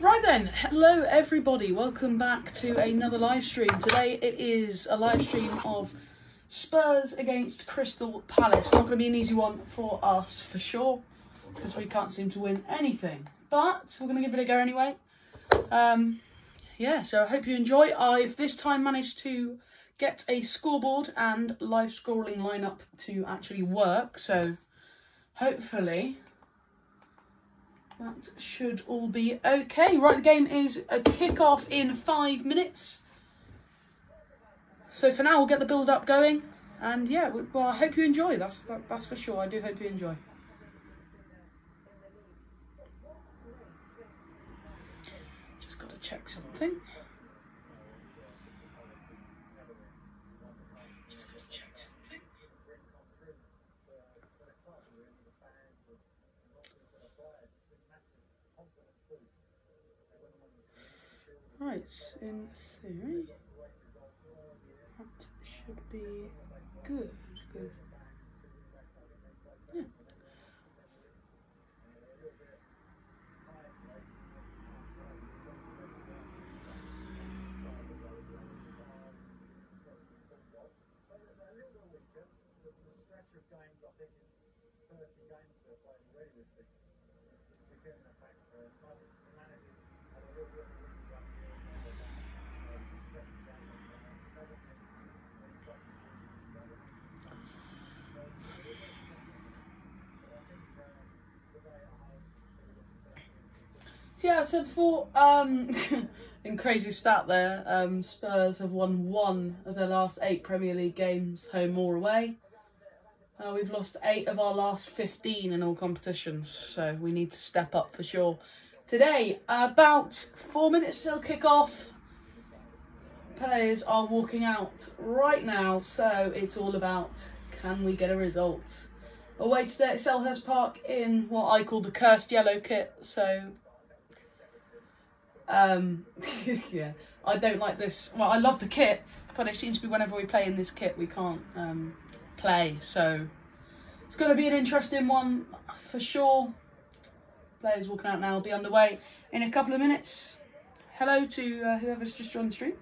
Right then, hello everybody, welcome back to another live stream. Today it is a live stream of Spurs against Crystal Palace. Not going to be an easy one for us for sure, because we can't seem to win anything. But we're going to give it a go anyway. Yeah, so I hope you enjoy. I've this time managed to get a scoreboard and live scrolling lineup to actually work, so hopefully that should all be okay. Right, the game is a kick-off in 5 minutes. So for now, we'll get the build-up going. And yeah, well, I hope you enjoy. That's for sure. I do hope you enjoy. Just got to check something. Right, in theory, that should be good. Yeah. Yeah, I said before, in crazy stat there, Spurs have won 1 of their last 8 Premier League games, home or away. We've lost 8 of our last 15 in all competitions, so we need to step up for sure. Today, about 4 minutes till kick-off. Players are walking out right now, so it's all about, can we get a result? Away today at Selhurst Park in what I call the cursed yellow kit, so yeah, I don't like this. Well, I love the kit, but it seems to be whenever we play in this kit we can't play, so it's going to be an interesting one for sure. Players walking out now, will be underway in a couple of minutes. Hello to whoever's just joined the stream.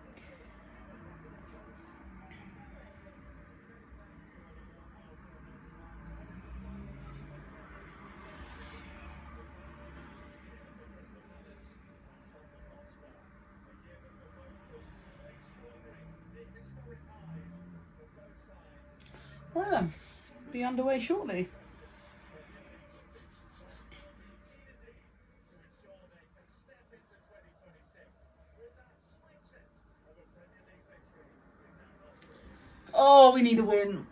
Right then, be underway shortly. Oh, we need a win.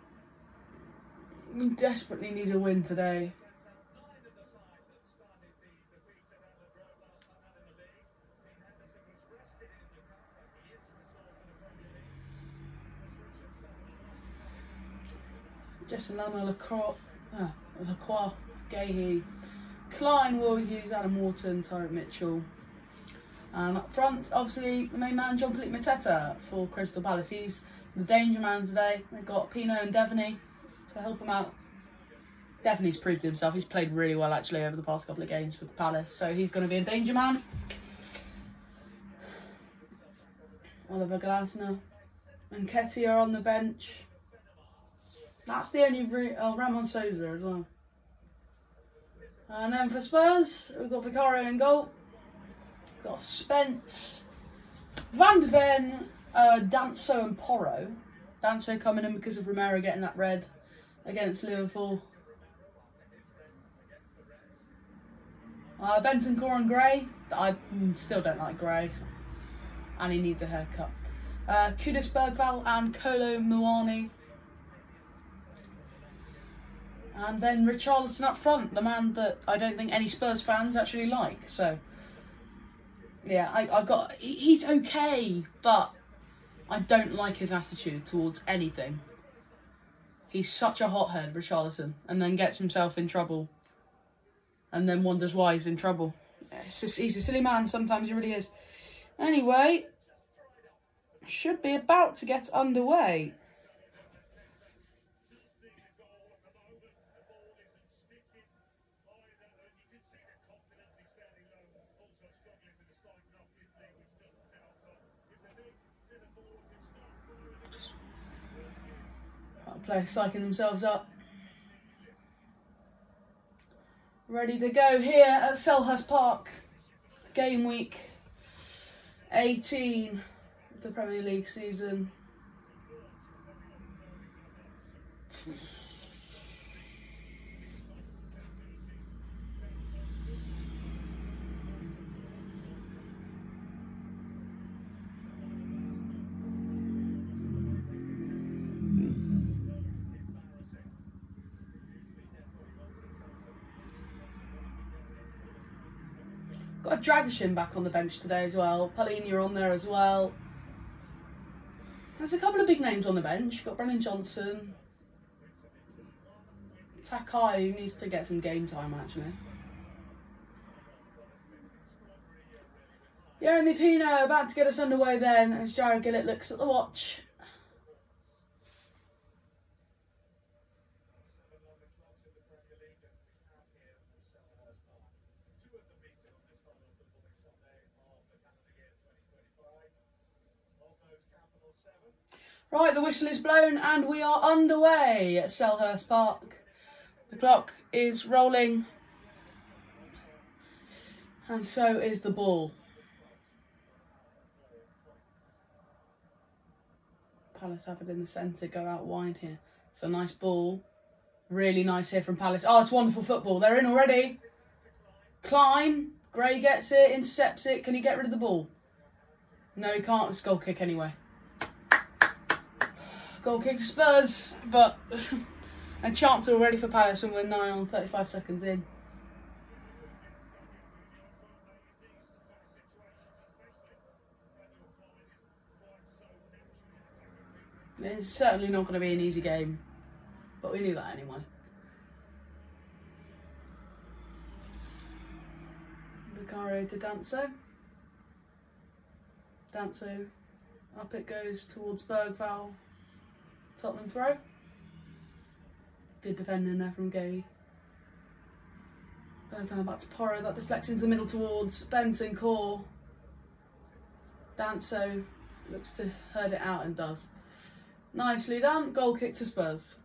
We desperately need a win today. Just another Lacroix, Gahey. Klein will use Adam Wharton, Tyrant Mitchell. And up front, obviously, the main man, Jean-Philippe Mateta for Crystal Palace. He's the danger man today. They've got Pino and Devaney to help him out. Devaney's proved himself. He's played really well, actually, over the past couple of games for Palace. So he's going to be a danger man. Oliver Glasner and Ketty are on the bench. That's the only Ramon Sousa as well. And then for Spurs, we've got Vicario in goal. We've got Spence, Van de Ven, Danso and Porro. Danso coming in because of Romero getting that red against Liverpool. Bentancur and Gray. I still don't like Gray. And he needs a haircut. Kudus Bergval and Kolo Muani. And then Richarlison up front, the man that I don't think any Spurs fans actually like. So, yeah, he's okay, but I don't like his attitude towards anything. He's such a hothead, Richarlison, and then gets himself in trouble. And then wonders why he's in trouble. He's a silly man, sometimes he really is. Anyway, should be about to get underway. The players psyching themselves up. Ready to go here at Selhurst Park. Game week 18 of the Premier League season. Got a Dragishin back on the bench today as well. Palhinha on there as well. There's a couple of big names on the bench. You've got Brennan Johnson. Takai, who needs to get some game time actually. Jeremy Pino about to get us underway then as Jared Gillett looks at the watch. Right, the whistle is blown and we are underway at Selhurst Park. The clock is rolling and so is the ball. Palace have it in the centre, go out wide here. It's a nice ball. Really nice here from Palace. Oh, it's wonderful football. They're in already. Klein, Gray gets it, intercepts it. Can he get rid of the ball? No, he can't. It's a goal kick anyway. Goal kick to Spurs, but a chance already for Palace and we're nigh on 35 seconds in. It's certainly not going to be an easy game, but we knew that anyway. Vicario to Danso. Danso, up it goes towards Bergvall. Tottenham throw. Good defending there from Gay. Bergvall back to Porro. That deflects into the middle towards Benson Core. Danso looks to herd it out and does. Nicely done. Goal kick to Spurs.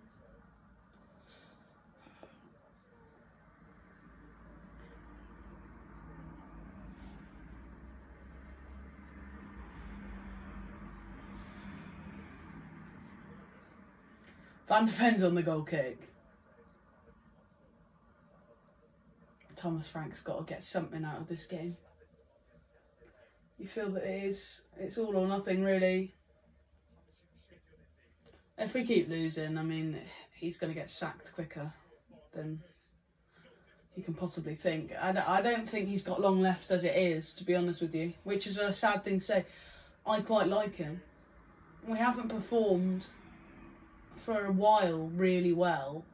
Van defends on the goal kick. Thomas Frank's got to get something out of this game. You feel that it's all or nothing really. If we keep losing, I mean, he's going to get sacked quicker than you can possibly think. I don't think he's got long left as it is, to be honest with you, which is a sad thing to say. I quite like him. We haven't performed for a while really well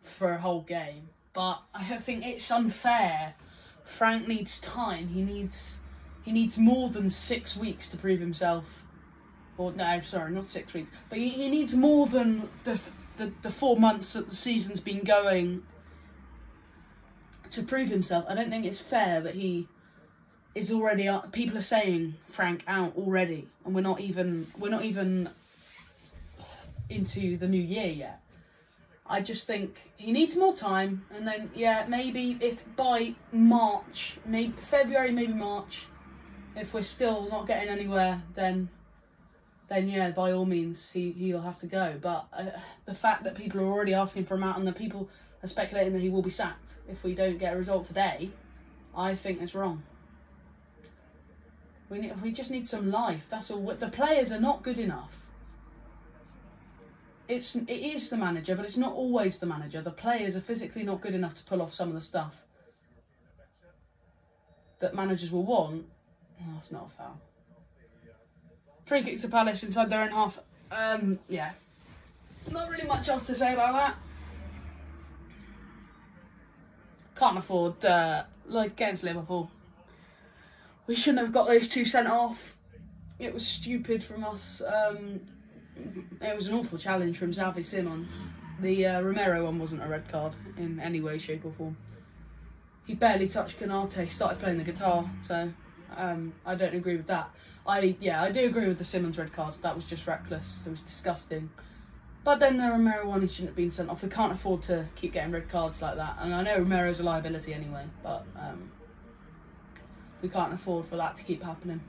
for a whole game, but I think it's unfair. Frank needs time. He needs more than 6 weeks to prove himself. Or no, sorry, not 6 weeks, but he needs more than the 4 months that the season's been going to prove himself. I don't think it's fair that he is already. People are saying Frank out already, and we're not even into the new year yet. I just think he needs more time, and then maybe if by March, maybe February, maybe March, if we're still not getting anywhere, then by all means he'll have to go. But the fact that people are already asking for him out and the people are speculating that he will be sacked if we don't get a result today, I think it's wrong. We just need some life. That's all. The players are not good enough. It is the manager, but it's not always the manager. The players are physically not good enough to pull off some of the stuff that managers will want. Oh, that's not a foul. Free kick to Palace inside their own half. Not really much else to say about that. Can't afford, against Liverpool. We shouldn't have got those two sent off. It was stupid from us. It was an awful challenge from Xavi Simons. The Romero one wasn't a red card in any way, shape or form. He barely touched Canate, started playing the guitar, so I don't agree with that. I do agree with the Simons red card. That was just reckless. It was disgusting. But then the Romero one, he shouldn't have been sent off. We can't afford to keep getting red cards like that. And I know Romero's a liability anyway, but we can't afford for that to keep happening.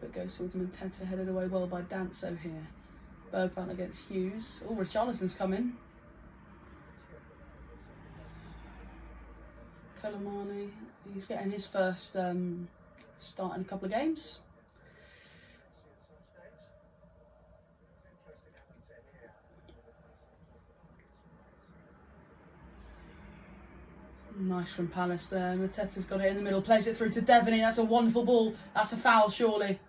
It goes towards Mateta, headed away well by Danso here. Bergvall against Hughes. Oh, Richarlison's coming. Colomani, he's getting his first start in a couple of games. Nice from Palace there. Mateta's got it in the middle, plays it through to Devaney. That's a wonderful ball. That's a foul, surely.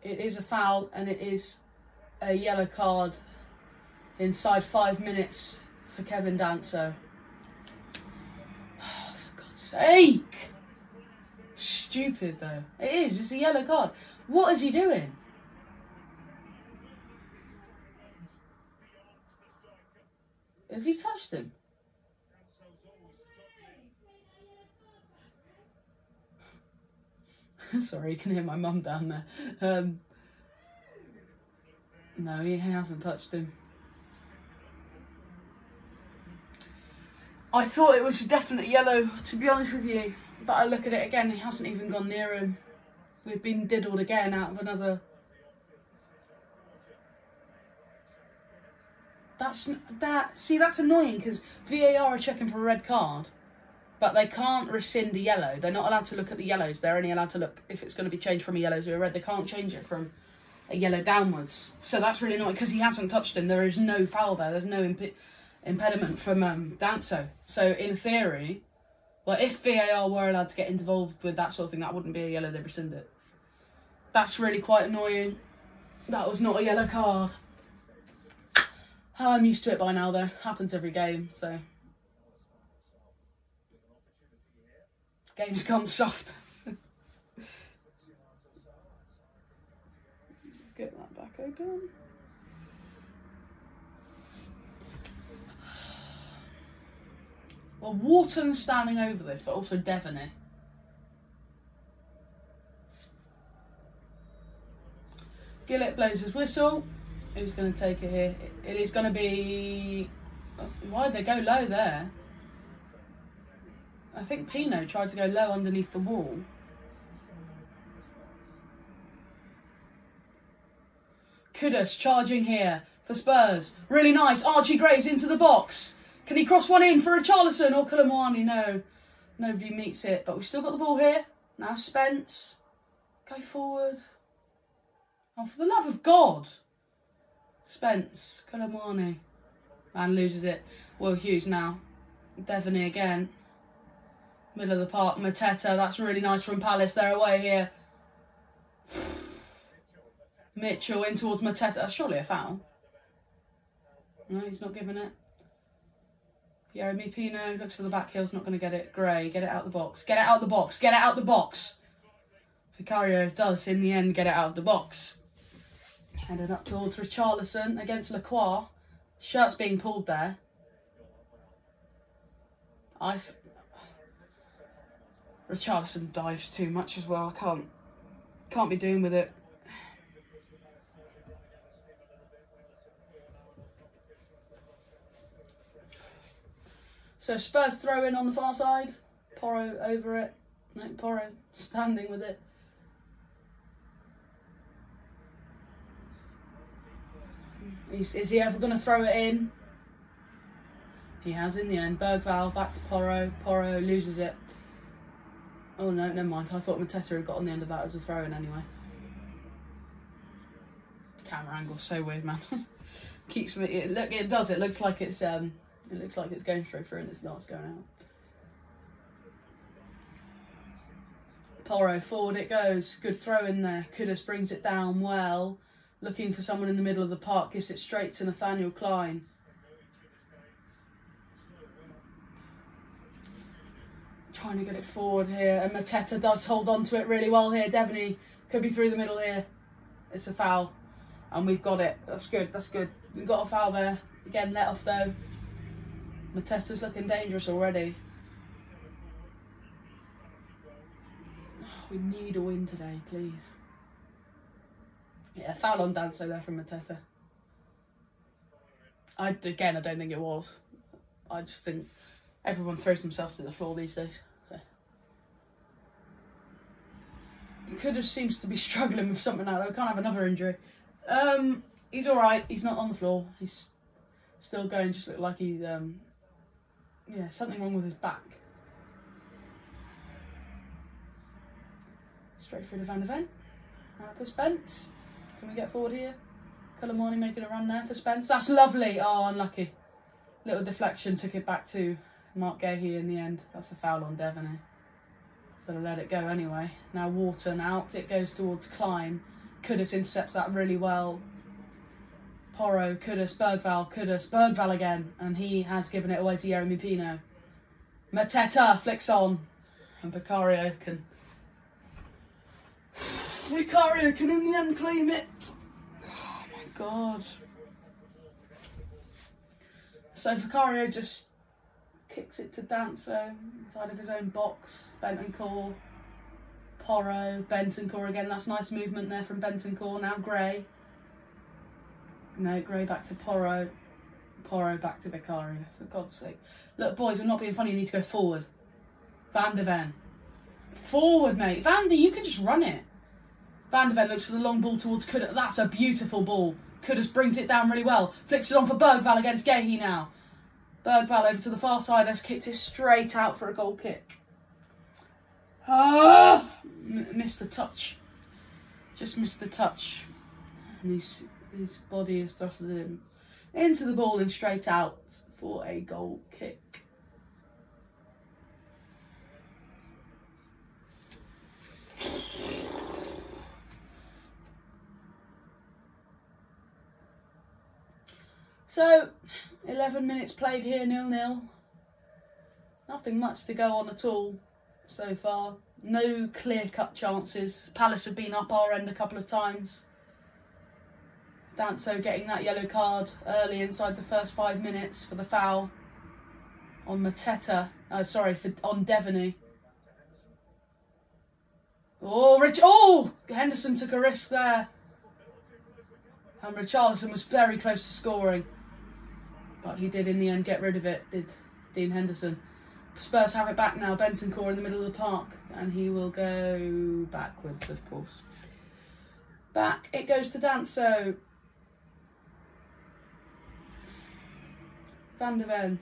It is a foul, and it is a yellow card inside 5 minutes for Kevin Danso. Oh, for God's sake! Stupid though. It is. It's a yellow card. What is he doing? Has he touched him? Sorry, you can hear my mum down there. No, he hasn't touched him. I thought it was a definite yellow, to be honest with you. But I look at it again, he hasn't even gone near him. We've been diddled again out of another. See, that's annoying because VAR are checking for a red card. But they can't rescind a yellow. They're not allowed to look at the yellows. They're only allowed to look if it's going to be changed from a yellow to a red. They can't change it from a yellow downwards. So that's really annoying because he hasn't touched him. There is no foul there. There's no impediment from Danso. So in theory, well, if VAR were allowed to get involved with that sort of thing, that wouldn't be a yellow. They'd rescind it. That's really quite annoying. That was not a yellow card. I'm used to it by now, though. Happens every game, so. Game's gone soft. Get that back open. Well, Wharton's standing over this, but also Devaney. Gillett blows his whistle. Who's going to take it here? It is going to be... Why'd they go low there? I think Pino tried to go low underneath the wall. Kudus charging here for Spurs. Really nice. Archie Graves into the box. Can he cross one in for Richarlison or Colomani? No. Nobody meets it. But we've still got the ball here. Now Spence. Go forward. Oh, for the love of God. Spence. Colomani. Man loses it. Will Hughes now. Devaney again. Middle of the park, Mateta, that's really nice from Palace, they're away here. Mitchell in towards Mateta, that's surely a foul. No, he's not giving it. Jeremy Pino looks for the back heel's not going to get it. Gray, get it out the box, get it out the box, get it out the box. Vicario does in the end get it out of the box. Headed up towards Richarlison against Lacroix. Shirt's being pulled there. Richarlison dives too much as well. I can't be doing with it. So Spurs throw in on the far side. Porro over it. No, Porro standing with it. Is he ever going to throw it in? He has in the end. Bergvall back to Porro. Porro loses it. Oh no, never mind. I thought Mateta had got on the end of that as a throw-in anyway. Camera angle's so weird, man. Keeps me. It does. It looks like it's going straight through, and it's not. It's going out. Porro forward it goes. Good throw in there. Kudus brings it down well. Looking for someone in the middle of the park. Gives it straight to Nathaniel Klein. Trying to get it forward here, and Mateta does hold on to it really well here. Devaney could be through the middle here. It's a foul, and we've got it. That's good. That's good. We've got a foul there. Again, let off though. Mateta's looking dangerous already. We need a win today, please. Yeah, foul on Danso there from Mateta. I don't think it was. I just think everyone throws themselves to the floor these days. So. Kudus seems to be struggling with something now. We can't have another injury. He's all right. He's not on the floor. He's still going. Just looked like he's something wrong with his back. Straight through to Van de Ven. Out to Spence. Can we get forward here? Colomani making a run there for Spence. That's lovely. Oh, unlucky. Little deflection, took it back to Mark Gahey in the end. That's a foul on Devaney. Gotta let it go anyway. Now Wharton out. It goes towards Klein. Kudus intercepts that really well. Porro, Kudus, Bergval again. And he has given it away to Yeremy Pino. Mateta flicks on. And Vicario can in the end claim it. Oh my god. So Vicario just kicks it to Danso inside of his own box. Bentancur, Porro, Bentancur again. That's nice movement there from Bentancur. Now Gray. No, Gray back to Porro. Porro back to Vicario, for God's sake. Look, boys, I'm not being funny. You need to go forward. Van de Ven. Forward, mate. Vandy, you can just run it. Van de Ven looks for the long ball towards Kudus. That's a beautiful ball. Kudus brings it down really well. Flicks it on for Bergval against Gahey now. Bergval over to the far side has kicked it straight out for a goal kick. Missed the touch. Just missed the touch. And his body is thrusted in into the ball and straight out for a goal kick. So, 11 minutes played here, 0-0. Nothing much to go on at all so far. No clear-cut chances. Palace have been up our end a couple of times. Danso getting that yellow card early inside the first 5 minutes for the foul on Mateta. On Devaney. Henderson took a risk there. And Richarlison was very close to scoring. But he did in the end get rid of it, did Dean Henderson. Spurs have it back now. Bentancur in the middle of the park. And he will go backwards, of course. Back it goes to Danso. Van de Ven.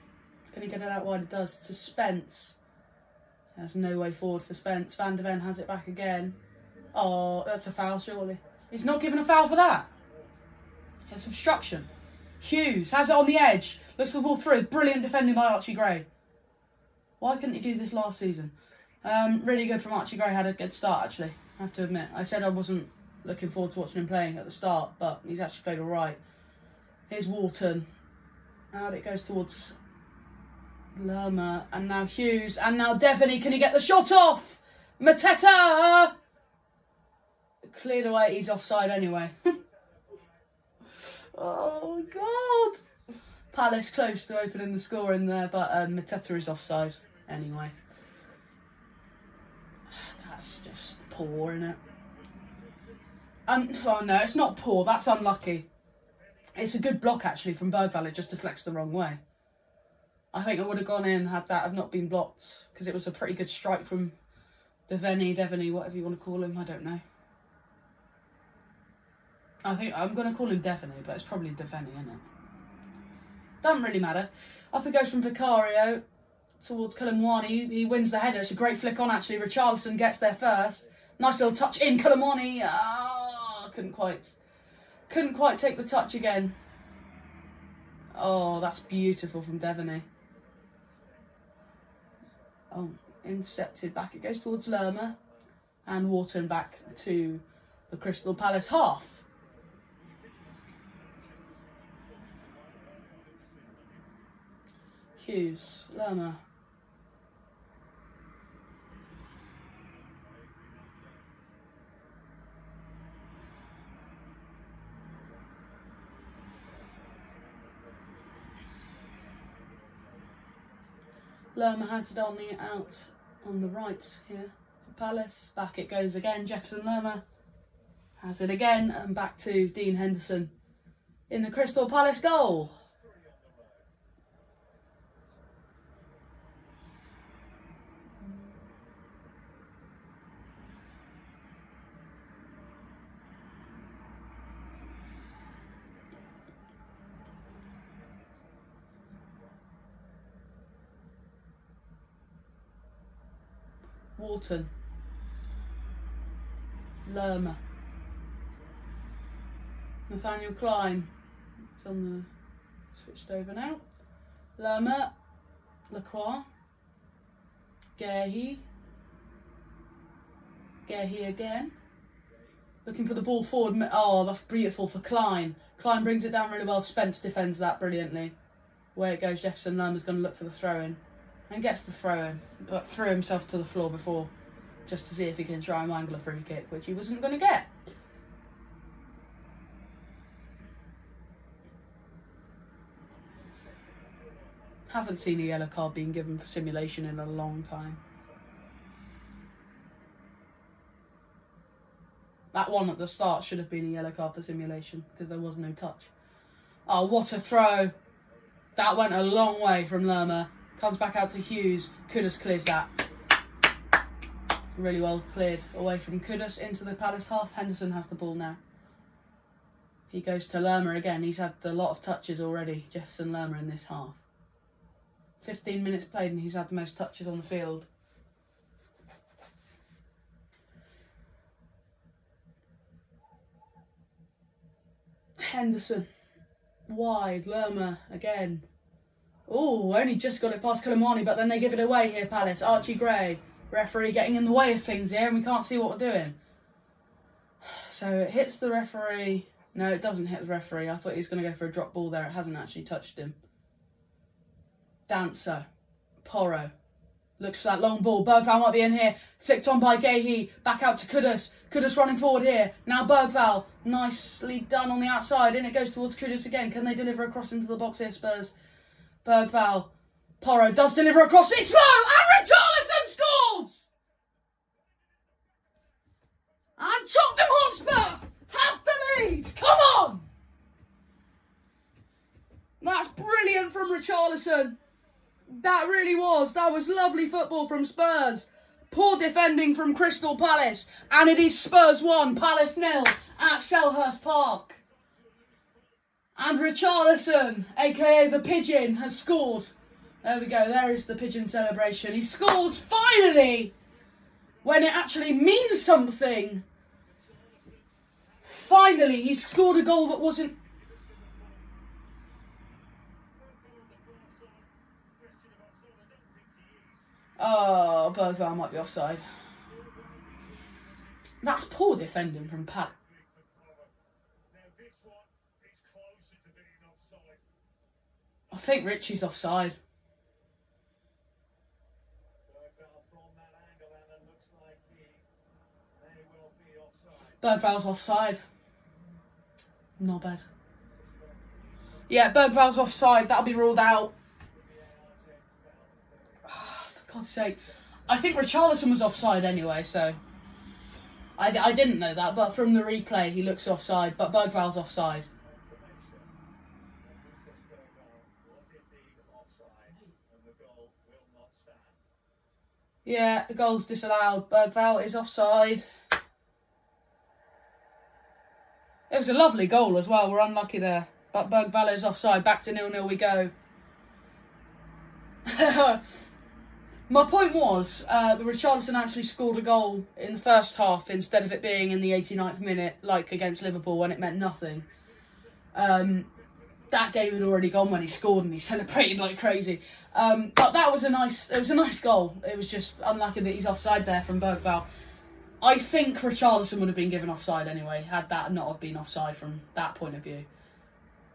Can he get it out wide? It does. To Spence. There's no way forward for Spence. Van de Ven has it back again. Oh, that's a foul, surely. He's not given a foul for that. It's obstruction. Hughes has it on the edge. Looks the ball through. Brilliant defending by Archie Gray. Why couldn't he do this last season? Really good from Archie Gray. Had a good start, actually. I have to admit. I said I wasn't looking forward to watching him playing at the start, but he's actually played all right. Here's Wharton. Out it goes towards Lerma. And now Hughes. And now Devaney. Can he get the shot off? Mateta! Cleared away. He's offside anyway. Oh, God. Palace close to opening the score in there, but Mateta is offside anyway. That's just poor, isn't it? Oh, no, it's not poor. That's unlucky. It's a good block, actually, from Bergval. It just deflects the wrong way. I think I would have gone in had that have not been blocked, because it was a pretty good strike from Devaney, whatever you want to call him. I don't know. I think I'm going to call him Devaney, but it's probably Devaney, isn't it? Doesn't really matter. Up it goes from Vicario towards Colomwani. He wins the header. It's a great flick on, actually. Richarlison gets there first. Nice little touch in. Colomwani. Couldn't quite take the touch again. Oh, that's beautiful from Devaney. Oh, intercepted back. It goes towards Lerma. And Wharton back to the Crystal Palace half. Hughes, Lerma. Lerma has it on the right here for for Palace. Back it goes again. Jefferson Lerma has it again, and back to Dean Henderson in the Crystal Palace goal. Wharton, Lerma, Nathaniel Klein, it's on the switched over now. Lerma, Lacroix, Gehi again, looking for the ball forward. Oh, that's beautiful for Klein. Klein brings it down really well. Spence defends that brilliantly. Away it goes. Jefferson Lerma's going to look for the throw in. And gets the throw in, but threw himself to the floor before, just to see if he can try and wangle a free kick, which he wasn't going to get. Haven't seen a yellow card being given for simulation in a long time. That one at the start should have been a yellow card for simulation because there was no touch. Oh, what a throw. That went a long way from Lerma. Comes back out to Hughes. Kudus clears that. Really well cleared away from Kudus into the Palace half. Henderson has the ball now. He goes to Lerma again. He's had a lot of touches already, Jefferson Lerma, in this half. 15 minutes played and he's had the most touches on the field. Henderson. Wide. Lerma again. Oh, only just got it past Kalamani, but then they give it away here, Palace. Archie Gray, referee, getting in the way of things here, and we can't see what we're doing. So it hits the referee. No, it doesn't hit the referee. I thought he was going to go for a drop ball there. It hasn't actually touched him. Dancer. Porro. Looks for that long ball. Bergval might be in here. Flicked on by Gehi. Back out to Kudus. Kudus running forward here. Now Bergval. Nicely done on the outside. In it goes towards Kudus again. Can they deliver across into the box here, Spurs? Bergval. Porro does deliver across. It's low! And Richarlison scores! And Tottenham Hotspur have the lead! Come on! That's brilliant from Richarlison. That really was. That was lovely football from Spurs. Poor defending from Crystal Palace. And it is Spurs 1, Palace 0 at Selhurst Park. And Richarlison, aka the Pigeon, has scored. There we go, there is the Pigeon celebration. He scores finally when it actually means something. Finally, he scored a goal that wasn't... Oh, Bergval might be offside. That's poor defending from Pat. I think Richie's offside. Bergval's offside. Not bad. Yeah, Bergval's offside. That'll be ruled out. For God's sake. I think Richarlison was offside anyway, so... I didn't know that, but from the replay he looks offside, but Bergval's offside. Yeah, the goal's disallowed. Bergval is offside. It was a lovely goal as well. We're unlucky there. But Bergval is offside. Back to 0-0 we go. My point was that Richarlison actually scored a goal in the first half instead of it being in the 89th minute, like against Liverpool when it meant nothing. That game had already gone when he scored and he celebrated like crazy. But that was a nice goal. It was just unlucky that he's offside there from Bergval. I think Richarlison would have been given offside anyway, had that not have been offside from that point of view.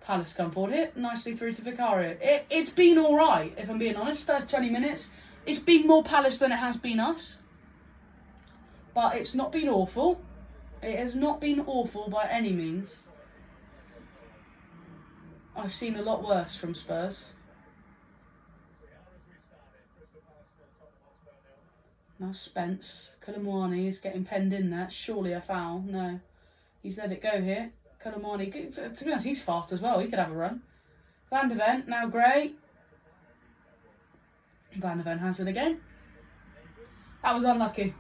Palace come forward here, nicely through to Vicario. It's been alright, if I'm being honest. First 20 minutes, it's been more Palace than it has been us. But it's not been awful. It has not been awful by any means. I've seen a lot worse from Spurs. Now Spence. Colomwani is getting penned in there. Surely a foul. No. He's let it go here. Colomwani, to be honest, he's fast as well. He could have a run. Van de Ven, now Gray. Van de Ven has it again. That was unlucky.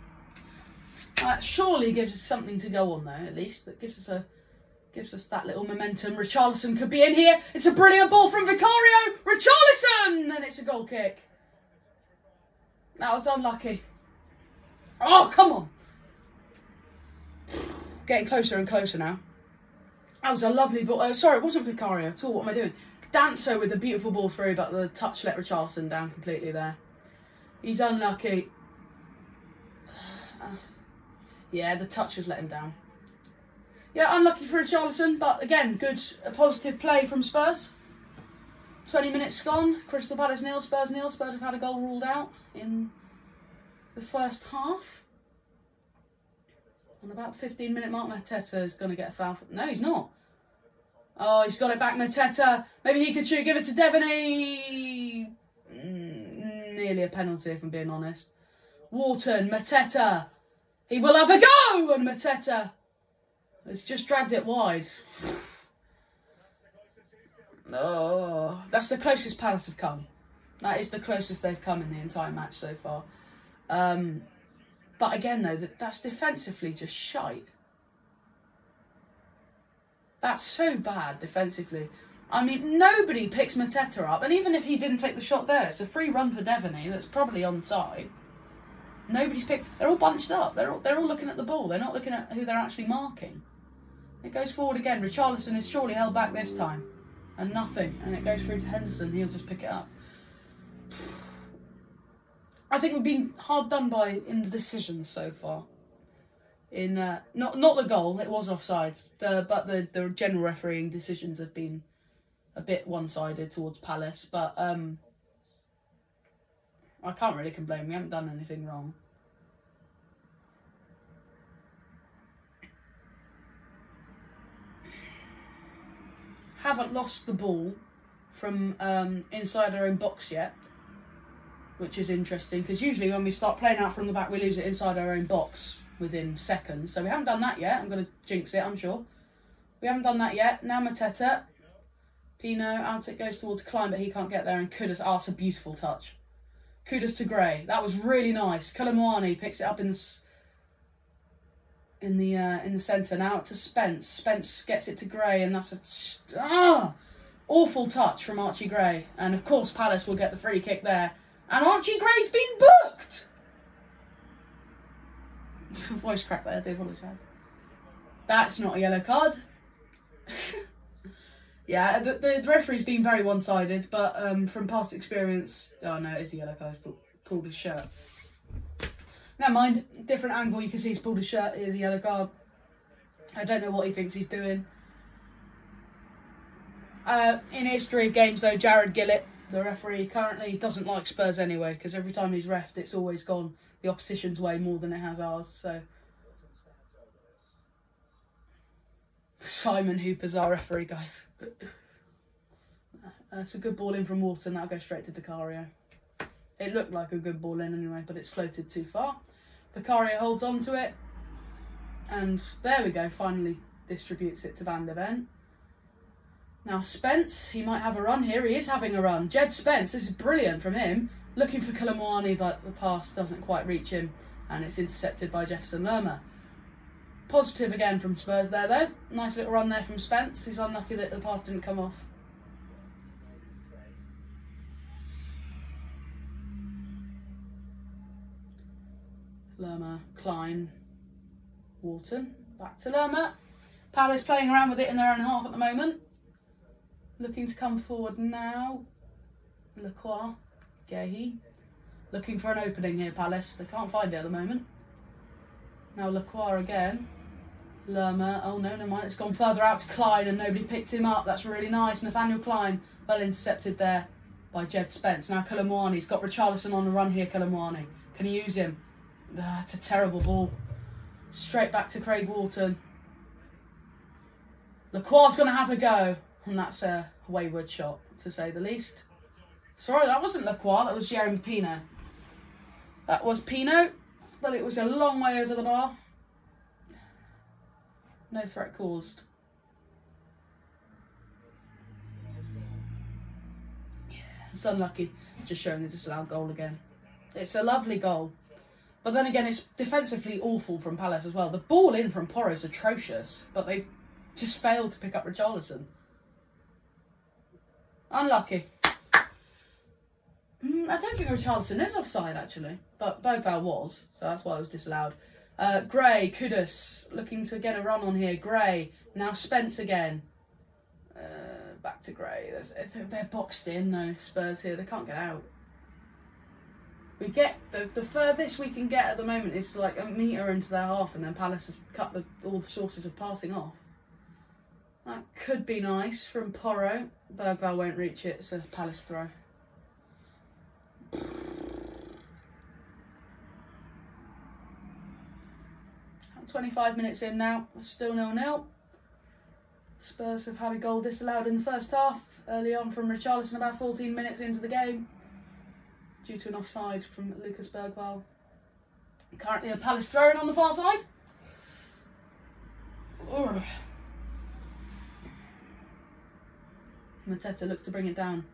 That surely gives us something to go on there, at least. That gives us that little momentum. Richarlison could be in here. It's a brilliant ball from Vicario. Richarlison! And it's a goal kick. That was unlucky. Oh, come on. Getting closer and closer now. That was a lovely ball. Sorry, it wasn't Vicario at all. What am I doing? Danso with a beautiful ball through, but the touch let Richarlison down completely there. He's unlucky. Yeah, the touch has let him down. Yeah, unlucky for Richarlison, but again, good, a positive play from Spurs. 20 minutes gone. Crystal Palace 0, Spurs 0. Spurs have had a goal ruled out in the first half. On about 15-minute mark, Mateta is going to get a foul. No, he's not. Oh, he's got it back, Mateta. Maybe he could shoot, give it to Devaney. Nearly a penalty, if I'm being honest. Wharton, Mateta. He will have a go! And Mateta has just dragged it wide. Oh, that's the closest Palace have come. That is the closest they've come in the entire match so far. But again, though, that's defensively just shite. That's so bad defensively. I mean, nobody picks Mateta up, and even if he didn't take the shot there, it's a free run for Devaney that's probably onside. Nobody's picked. They're all bunched up. They're all looking at the ball. They're not looking at who they're actually marking. It goes forward again. Richarlison is surely held back this time, and nothing. And it goes through to Henderson. He'll just pick it up. I think we've been hard done by in the decisions so far. In not the goal, it was offside. But the general refereeing decisions have been a bit one-sided towards Palace. But I can't really complain. We haven't done anything wrong. Haven't lost the ball from inside our own box yet, which is interesting because usually when we start playing out from the back, we lose it inside our own box within seconds. So we haven't done that yet. I'm going to jinx it, I'm sure. We haven't done that yet. Now Mateta. Pino, out it goes towards Klein, but he can't get there. And Kudus, it's a beautiful touch. Kudus to Gray. That was really nice. Colomwani picks it up in the centre. Now to Spence. Spence gets it to Gray, and that's a awful touch from Archie Gray. And of course, Palace will get the free kick there. And Archie Gray's been booked. Voice crack there. I do apologise. That's not a yellow card. Yeah, the referee's been very one-sided, but from past experience... Oh, no, it is a yellow card. He's pulled his shirt. Never mind. Different angle. You can see he's pulled his shirt. It is a yellow card. I don't know what he thinks he's doing. In history of games, though, Jared Gillett, the referee, currently doesn't like Spurs anyway, because every time he's reffed, it's always gone the opposition's way more than it has ours, so... Simon Hooper's our referee, guys. It's a good ball in from Wharton. That'll go straight to Vicario. It looked like a good ball in anyway, but it's floated too far. Vicario holds on to it. And there we go. Finally distributes it to Van de Ven. Now Spence, he might have a run here. He is having a run. Jed Spence, this is brilliant from him. Looking for Colomwani, but the pass doesn't quite reach him. And it's intercepted by Jefferson Lerma. Positive again from Spurs there, though. Nice little run there from Spence. He's unlucky that the pass didn't come off. Lerma, Klein, Wharton. Back to Lerma. Palace playing around with it in their own half at the moment. Looking to come forward now. Lacroix, Gehi. Looking for an opening here, Palace. They can't find it at the moment. Now Lacroix again. Lerma, oh no, never mind, it's gone further out to Klein and nobody picked him up. That's really nice. Nathaniel Klein, well intercepted there by Jed Spence. Now Colomwani's got Richarlison on the run here, Colomwani. Can he use him? It's a terrible ball. Straight back to Craig Wharton. Lacroix's going to have a go. And that's a wayward shot, to say the least. Sorry, that wasn't Lacroix, that was Jeremy Pino. That was Pino. but it was a long way over the bar. No threat caused. Yeah, it's unlucky. Just showing the disallowed goal again. It's a lovely goal. But then again, it's defensively awful from Palace as well. The ball in from Porro is atrocious, but they've just failed to pick up Richarlison. Unlucky. I don't think Richarlison is offside, actually. But Bergvall was, so that's why it was disallowed. Gray, Kudus, looking to get a run on here. Gray, now Spence again. Back to Gray. They're boxed in, though, Spurs here. They can't get out. We get, the furthest we can get at the moment is like a metre into their half, and then Palace have cut all the sources of passing off. That could be nice from Porro. Bergvall won't reach it, it's a Palace throw. 25 minutes in now, still 0-0. Spurs have had a goal disallowed in the first half, early on from Richarlison, about 14 minutes into the game, due to an offside from Lucas Bergvall. Currently a Palace throw-in on the far side. Urgh. Mateta looks to bring it down.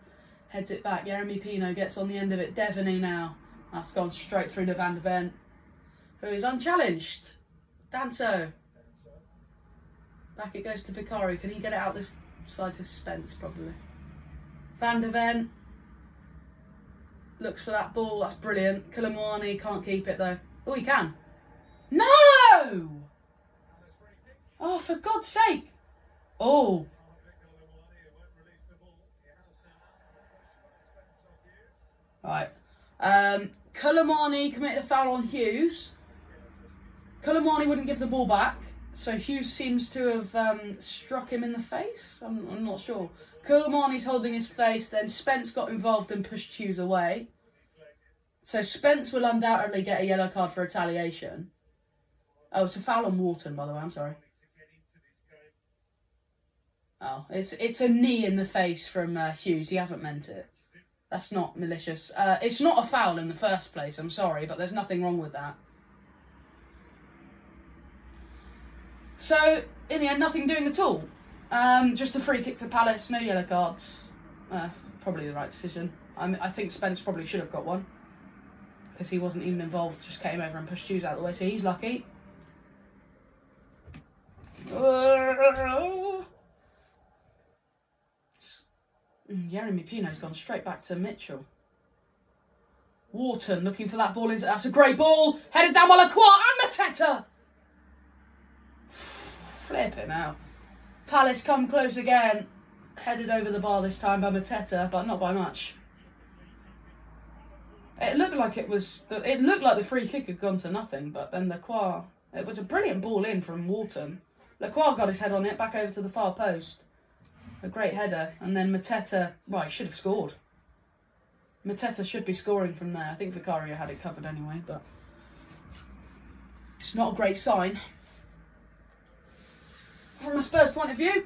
Heads it back. Jeremy Pino gets on the end of it. Devaney now. That's gone straight through to Van de Ven, who is unchallenged. Danso. Back it goes to Vicario. Can he get it out this side to Spence? Probably. Van de Ven looks for that ball. That's brilliant. Koulibaly can't keep it though. Oh, he can. No! Oh, for God's sake. Oh. Right. Koulibaly committed a foul on Hughes. Koulibaly wouldn't give the ball back, so Hughes seems to have struck him in the face. I'm not sure. Koulibaly's holding his face, then Spence got involved and pushed Hughes away. So Spence will undoubtedly get a yellow card for retaliation. Oh, it's a foul on Wharton, by the way, I'm sorry. Oh, it's a knee in the face from Hughes. He hasn't meant it. That's not malicious. It's not a foul in the first place, I'm sorry, but there's nothing wrong with that. So, in the end, nothing doing at all. Just a free kick to Palace, no yellow cards. Probably the right decision. I think Spence probably should have got one, because he wasn't even involved, just came over and pushed Hughes out of the way, so he's lucky. Jeremy Pino's gone straight back to Mitchell. Wharton looking for that ball into. That's a great ball. Headed down by Lacroix and Mateta. Flip it now. Palace come close again. Headed over the bar this time by Mateta, but not by much. It looked like it was. It looked like the free kick had gone to nothing, but then Lacroix. It was a brilliant ball in from Wharton. Lacroix got his head on it, back over to the far post. A great header, and then Mateta, right, should have scored. Mateta should be scoring from there. I think Vicario had it covered anyway, but it's not a great sign from a Spurs point of view.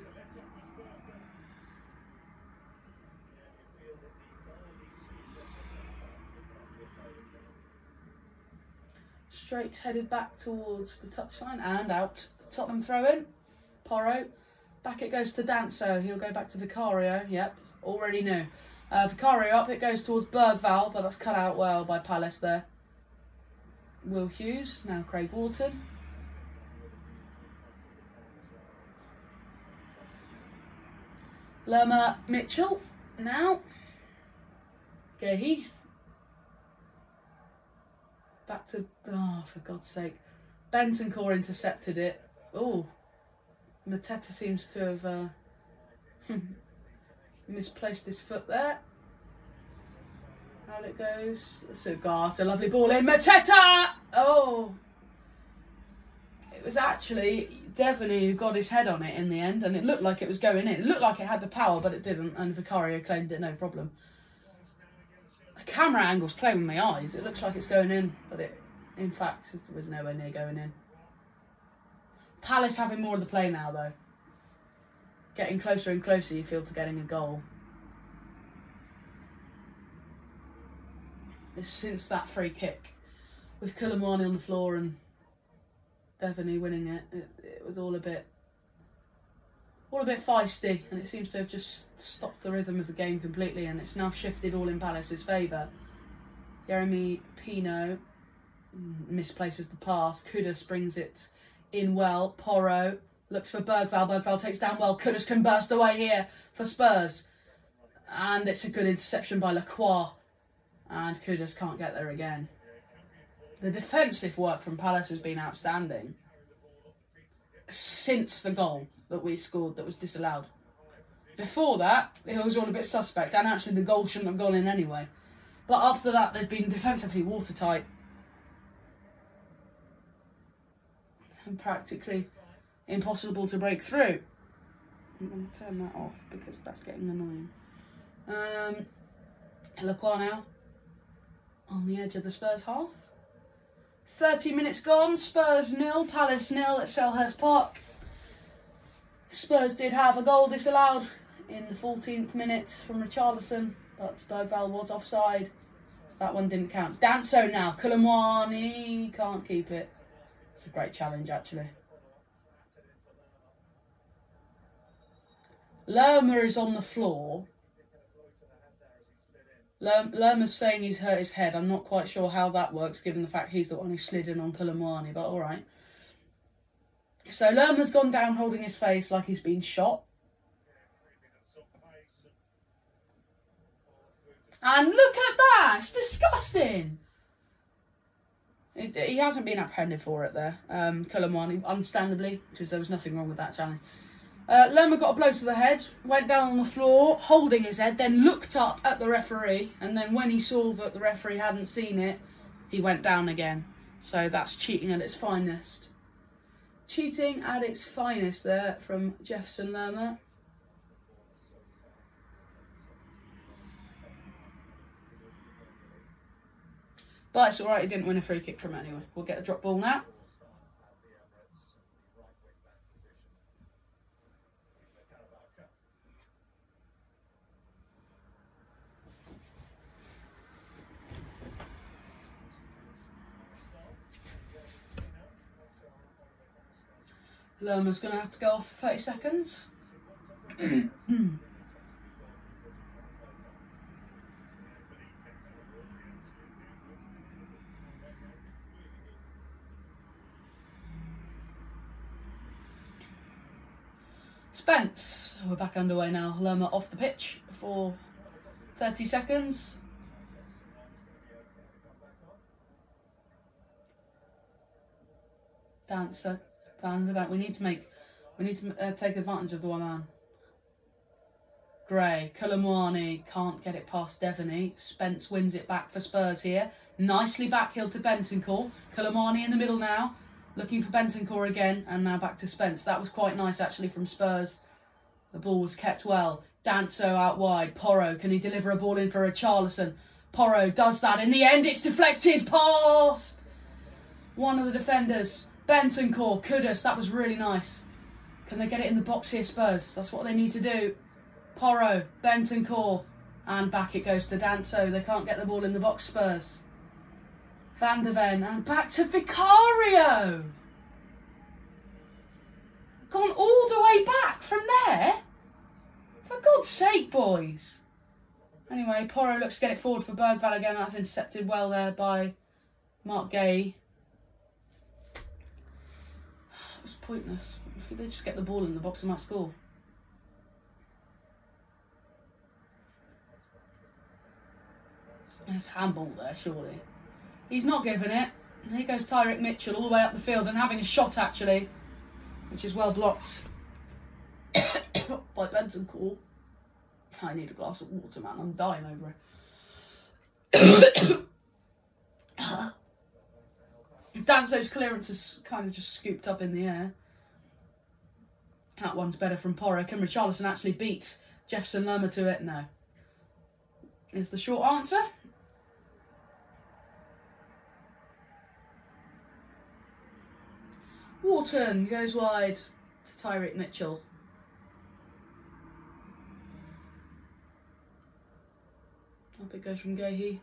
Straight headed back towards the touchline and out. Tottenham throw in. Porro. Back it goes to Danso. He'll go back to Vicario. Yep, already knew. Vicario up. It goes towards Bergvall, but that's cut out well by Palace there. Will Hughes. Now Craig Wharton. Lerma Mitchell. Now. Gehi. Back to... Oh, for God's sake. Bentancur intercepted it. Oh. Mateta seems to have misplaced his foot there. Out it goes. It's a lovely ball in. Mateta! Oh! It was actually Devaney who got his head on it in the end, and it looked like it was going in. It looked like it had the power, but it didn't, and Vicario claimed it no problem. The camera angle's playing with my eyes. It looks like it's going in, but it, in fact, it was nowhere near going in. Palace having more of the play now, though. Getting closer and closer, you feel, to getting a goal. Since that free kick. with Kulamwani on the floor and Devaney winning it, it was all a bit feisty, and it seems to have just stopped the rhythm of the game completely, and it's now shifted all in Palace's favour. Jeremy Pino misplaces the pass. Kudus brings it in well. Porro looks for Bergvall. Bergvall takes down well. Kudus can burst away here for Spurs. And it's a good interception by Lacroix. And Kudus can't get there again. The defensive work from Palace has been outstanding since the goal that we scored that was disallowed. Before that, it was all a bit suspect, and actually the goal shouldn't have gone in anyway. But after that, they've been defensively watertight and practically impossible to break through. I'm going to turn that off because that's getting annoying. Lacroix now on the edge of the Spurs half. 30 minutes gone, Spurs 0, Palace 0 at Selhurst Park. Spurs did have a goal disallowed in the 14th minute from Richarlison, but Bergvall was offside, so that one didn't count. Danso now, Kulamwani can't keep it. It's a great challenge actually. Lerma is on the floor. Lerma's saying he's hurt his head. I'm not quite sure how that works, given the fact he's the one who slid in on Kulamwani, but alright. So Lerma's gone down holding his face like he's been shot. And look at that! It's disgusting! He hasn't been apprehended for it there, Kulamwani, understandably, because there was nothing wrong with that challenge. Lerma got a blow to the head, went down on the floor, holding his head, then looked up at the referee, and then when he saw that the referee hadn't seen it, he went down again. So that's cheating at its finest. Cheating at its finest there from Jefferson Lerma. But it's alright, he didn't win a free kick from it anyway. We'll get a drop ball now. Lerma's going to have to go off for 30 seconds. Spence, we're back underway now. Lerma off the pitch for 30 seconds. Dancer. We need to take advantage of the one man. Gray, Kulamwani can't get it past Devaney. Spence wins it back for Spurs here. Nicely backhill to Bentancur. Kulamwani in the middle now, looking for Bentancur again, and now back to Spence. That was quite nice actually from Spurs. The ball was kept well. Danso out wide. Porro, can he deliver a ball in for Richarlison? Porro does that. In the end, it's deflected past one of the defenders. Bentancur, Kudus, that was really nice. Can they get it in the box here, Spurs? That's what they need to do. Porro, Bentancur, and back it goes to Danso. They can't get the ball in the box, Spurs. Van der Ven, and back to Vicario. Gone all the way back from there? For God's sake, boys. Anyway, Porro looks to get it forward for Bergvall again. That's intercepted well there by Mark Gay. It was pointless. If they just get the ball in the box, they might score. There's handball there, surely. He's not giving it. And here goes Tyrick Mitchell all the way up the field and having a shot, actually, which is well blocked by Bentancur. I need a glass of water, man. I'm dying over it. Danso's clearance is kind of just scooped up in the air. That one's better from Porro. Can Richarlison actually beat Jefferson Lerma to it? No. Is the short answer. Wharton goes wide to Tyrick Mitchell. Up it goes from Gahey.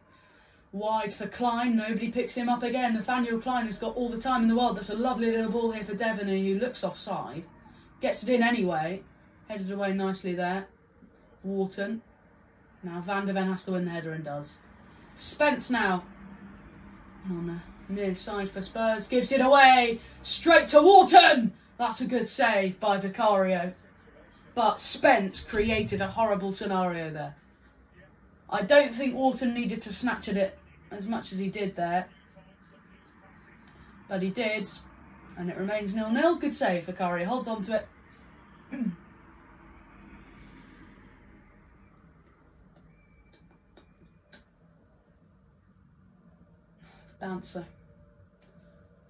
Wide for Klein. Nobody picks him up again. Nathaniel Klein has got all the time in the world. That's a lovely little ball here for Devaney, who looks offside. Gets it in anyway. Headed away nicely there. Wharton. Now Van der Ven has to win the header and does. Spence now. On the near side for Spurs. Gives it away. Straight to Wharton. That's a good save by Vicario. But Spence created a horrible scenario there. I don't think Wharton needed to snatch at it as much as he did there. But he did. And it remains 0-0. Good save. Vicario holds on to it. Dancer.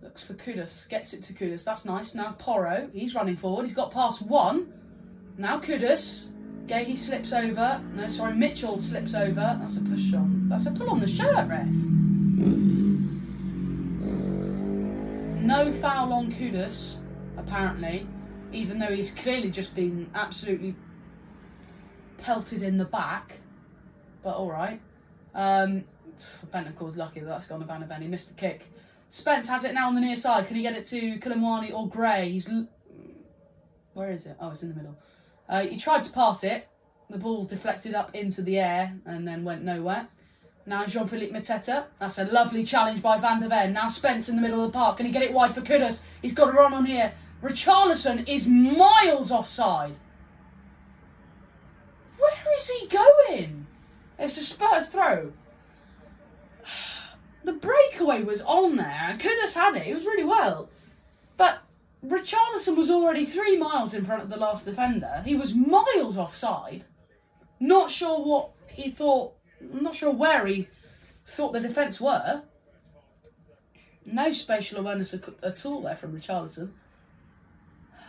Looks for Kudus. Gets it to Kudus. That's nice. Now Porro. He's running forward. He's got past one. Now Kudus. Gahey slips over. No, sorry, Mitchell slips over. That's a push on. That's a pull on the shirt, ref. No foul on Kudus, apparently, even though he's clearly just been absolutely pelted in the back. But alright. Bentancur's lucky that's gone to Van der Ven. He missed the kick. Spence has it now on the near side. Can he get it to Kilimwani or Gray? He's... Where is it? Oh, it's in the middle. He tried to pass it. The ball deflected up into the air and then went nowhere. Now Jean-Philippe Mateta. That's a lovely challenge by Van der Ven. Now Spence in the middle of the park. Can he get it wide for Kudus? He's got to run on here. Richarlison is miles offside. Where is he going? It's a Spurs throw. The breakaway was on there. Kudus had it. It was really well. But Richarlison was already 3 miles in front of the last defender. He was miles offside. Not sure what he thought. I'm not sure where he thought the defence were. No spatial awareness at all there from Richarlison.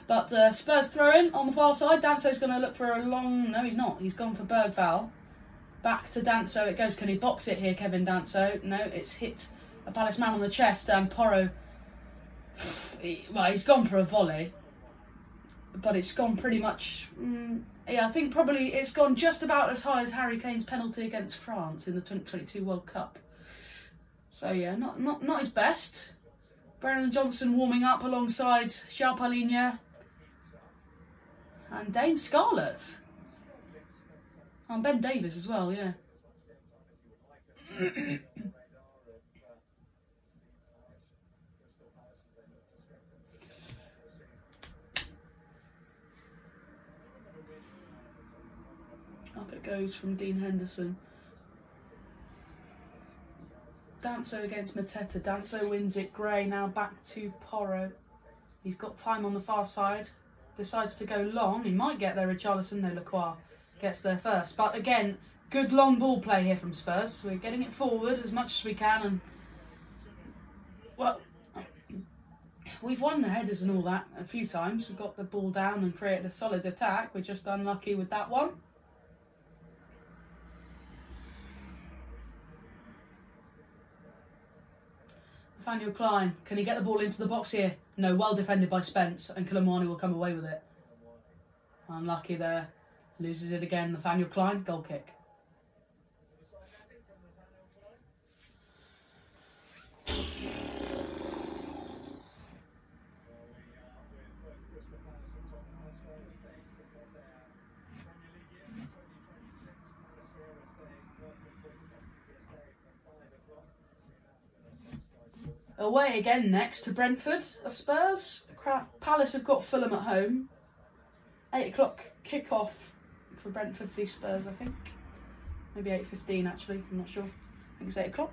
But Spurs throw in on the far side. Danso's going to look for a long... No, he's not. He's gone for Bergval. Back to Danso it goes. Can he box it here, Kevin Danso? No, it's hit a Palace man on the chest and Porro... Well, he's gone for a volley. But it's gone pretty much... yeah, I think probably it's gone just about as high as Harry Kane's penalty against France in the 2022 World Cup. So yeah, not his best. Brennan Johnson warming up alongside Sharpalinia and Dane Scarlett. And Ben Davies as well, yeah. Up it goes from Dean Henderson. Danso against Mateta. Danso wins it. Gray now back to Porro. He's got time on the far side. Decides to go long. He might get there. Richarlison, no, Lacroix gets there first. But again, good long ball play here from Spurs. We're getting it forward as much as we can. And well, we've won the headers and all that a few times. We've got the ball down and created a solid attack. We're just unlucky with that one. Nathaniel Klein, can he get the ball into the box here? No, well defended by Spence, and Kilimwani will come away with it. Unlucky there. Loses it again. Nathaniel Klein, goal kick. Away again next to Brentford, Spurs. Palace have got Fulham at home. 8 o'clock kick-off for Brentford v Spurs, I think. Maybe 8:15 actually, I'm not sure. I think it's 8 o'clock.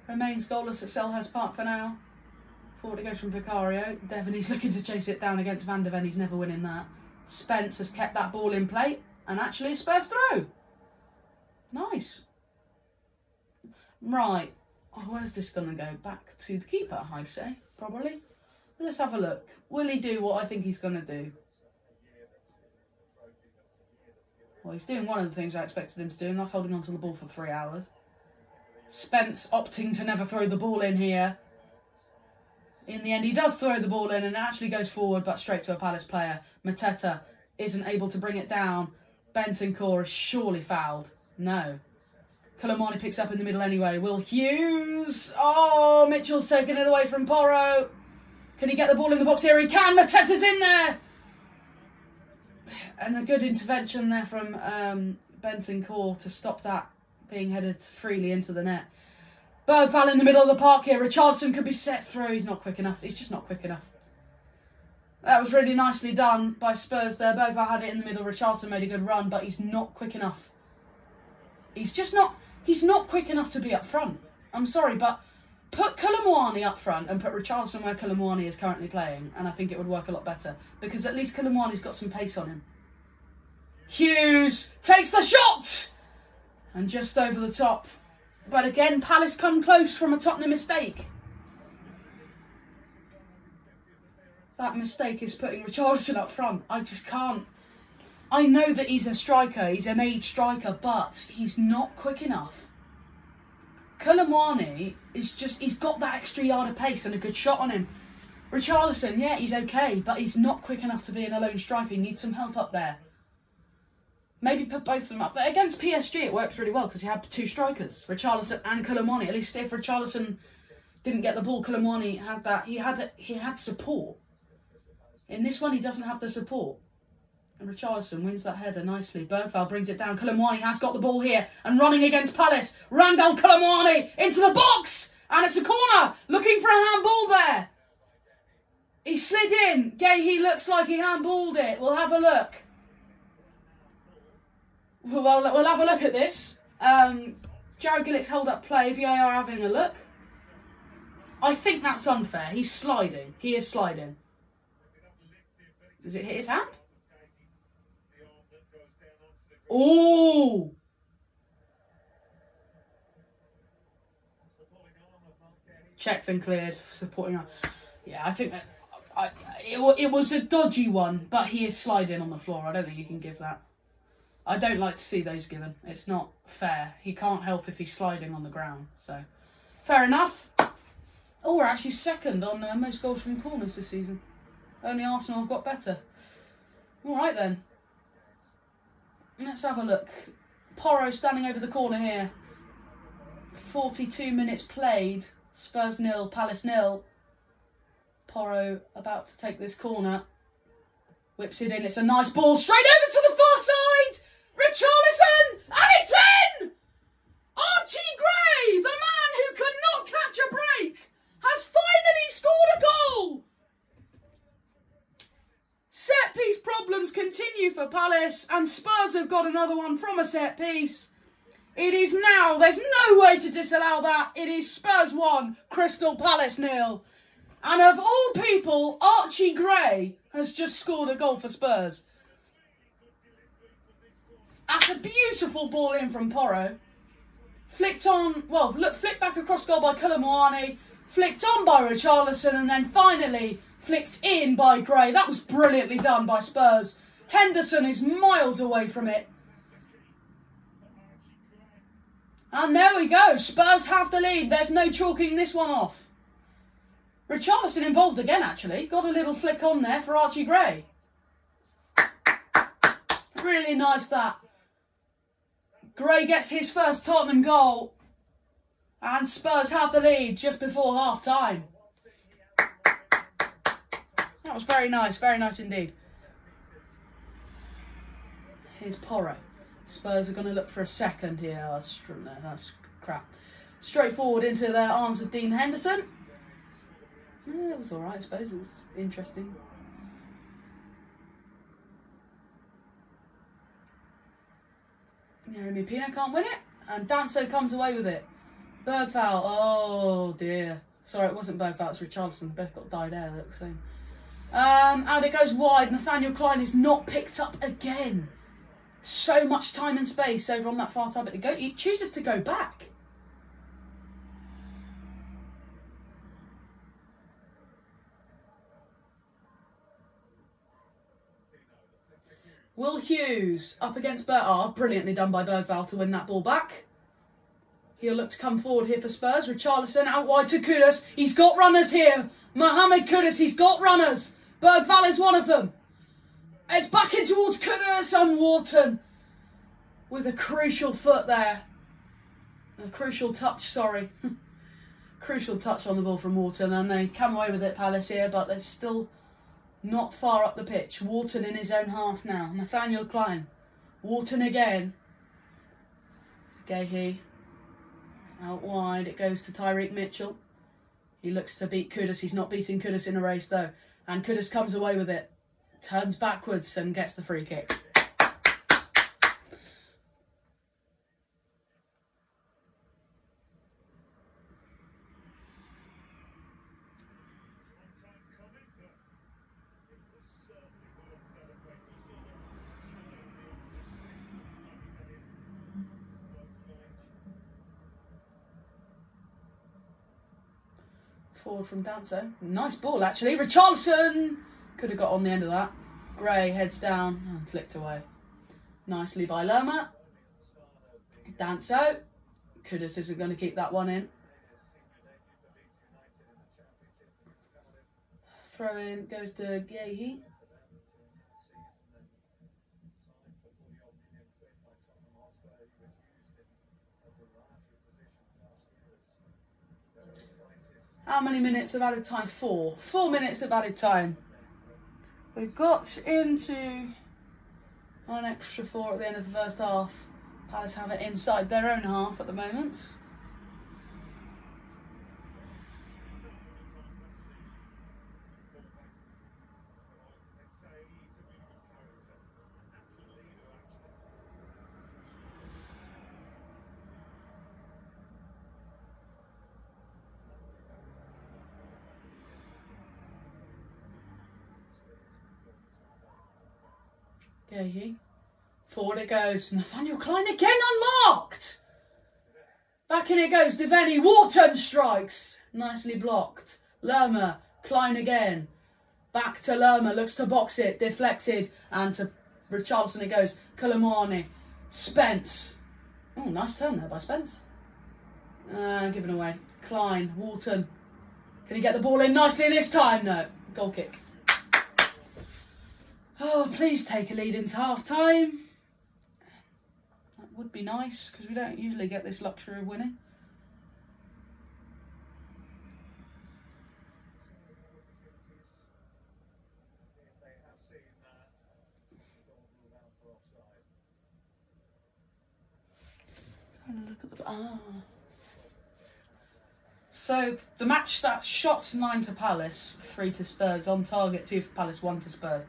Remains goalless at Selhurst Park for now. Forward it goes from Vicario. Devaney's looking to chase it down against Van der Ven. He's never winning that. Spence has kept that ball in play. And actually a Spurs throw. Nice. Right. Oh, where's this going to go? Back to the keeper, I'd say. Probably. Let's have a look. Will he do what I think he's going to do? Well, he's doing one of the things I expected him to do, and that's holding on to the ball for 3 hours. Spence opting to never throw the ball in here. In the end, he does throw the ball in and it actually goes forward, but straight to a Palace player. Mateta isn't able to bring it down. Bentancur is surely fouled. No. Colomani picks up in the middle anyway. Will Hughes. Oh, Mitchell's taking it away from Porro. Can he get the ball in the box here? He can. Mateta's in there. And a good intervention there from Bentancur to stop that being headed freely into the net. Bergvall in the middle of the park here. Richarlison could be set through. He's not quick enough. He's just not quick enough. That was really nicely done by Spurs there. Bergvall had it in the middle. Richarlison made a good run, but he's not quick enough. He's just not... He's not quick enough to be up front. I'm sorry, but put Colomani up front and put Richarlison where Colomani is currently playing, and I think it would work a lot better. Because at least Colomani's got some pace on him. Hughes takes the shot! And just over the top. But again, Palace come close from a Tottenham mistake. That mistake is putting Richarlison up front. I just can't. I know that he's a striker, he's an age striker, but he's not quick enough. Colomani is just, he's got that extra yard of pace and a good shot on him. Richarlison, yeah, he's okay, but he's not quick enough to be an alone striker. He needs some help up there. Maybe put both of them up there. Against PSG, it works really well because you have two strikers, Richarlison and Colomani. At least if Richarlison didn't get the ball, Colomani had that. He had support. In this one, he doesn't have the support. And Richarlison wins that header nicely. Bergvall brings it down. Colomani has got the ball here and running against Palace. Randall Colomani into the box, and it's a corner. Looking for a handball there. He slid in. He looks like he handballed it. We'll have a look. We'll have a look at this. Jared Gillick's held up play. VAR having a look. I think that's unfair. He's sliding. He is sliding. Does it hit his hand? Oh! Checked and cleared. Supporting on. Yeah, I think that it was a dodgy one, but he is sliding on the floor. I don't think you can give that. I don't like to see those given. It's not fair. He can't help if he's sliding on the ground. So, fair enough. Oh, we're actually second on most goals from corners this season. Only Arsenal have got better. All right then. Let's have a look. Porro standing over the corner here. 42 minutes played. Spurs 0, Palace 0. Porro about to take this corner. Whips it in. It's a nice ball straight over to the far side. Richarlison! And it's in! Archie Gray, the man who could not catch a break, has finally scored a goal! Set piece problems continue for Palace, and Spurs have got another one from a set piece. It is now, there's no way to disallow that. It is Spurs 1, Crystal Palace 0. And of all people, Archie Gray has just scored a goal for Spurs. That's a beautiful ball in from Porro. Flicked on, well, look, flicked back across goal by Colomani. Flicked on by Richarlison, and then finally flicked in by Gray. That was brilliantly done by Spurs. Henderson is miles away from it. And there we go. Spurs have the lead. There's no chalking this one off. Richarlison involved again, actually. Got a little flick on there for Archie Gray. Really nice, that. Gray gets his first Tottenham goal. And Spurs have the lead just before half-time. That was very nice indeed. Here's Porro. Spurs are going to look for a second here. Oh, that's crap. Straight forward into the arms of Dean Henderson. Yeah, it was alright, I suppose. It was interesting. Jeremy Pino can't win it. And Danso comes away with it. Bergvall. Oh dear. Sorry, it wasn't Bergvall, it's Richarlison. Both got dyed hair, looks the same. And it goes wide. Nathaniel Klein is not picked up again. So much time and space over on that far side, but he chooses to go back. Will Hughes up against brilliantly done by Bergvall to win that ball back. He'll look to come forward here for Spurs. Richarlison out wide to Kudus. He's got runners here. Mohamed Kudus, he's got runners. Bergvall is one of them. It's back in towards Kudus and Wharton. with a crucial foot there. A crucial touch, sorry. Crucial touch on the ball from Wharton, and they come away with it, Palace here, but they're still not far up the pitch. Wharton in his own half now. Nathaniel Klein. Wharton again. Gahey. Out wide, it goes to Tyreek Mitchell. He looks to beat Kudus. He's not beating Kudus in a race though. And Kudus comes away with it. Turns backwards and gets the free kick. Forward from Danso. Nice ball actually. Richarlison could have got on the end of that. Gray heads down and flicked away. Nicely by Lerma. Danso. Kudus isn't going to keep that one in. Throw in goes to Gahey. How many minutes of added time? 4. 4 minutes of added time. We've got into an extra 4 at the end of the first half. Palace have it inside their own half at the moment. Gahey. Forward it goes. Nathaniel Klein again unmarked. Back in it goes. Devaney. Wharton strikes. Nicely blocked. Lerma. Klein again. Back to Lerma. Looks to box it. Deflected. And to Richarlison it goes. Colomani. Spence. Oh, nice turn there by Spence. Given away. Klein. Wharton. Can he get the ball in nicely this time? No. Goal kick. Oh, please take a lead into half time. That would be nice because we don't usually get this luxury of winning. Trying to look at the So the match stats: shots 9 to Palace, 3 to Spurs. On target 2 for Palace, 1 to Spurs.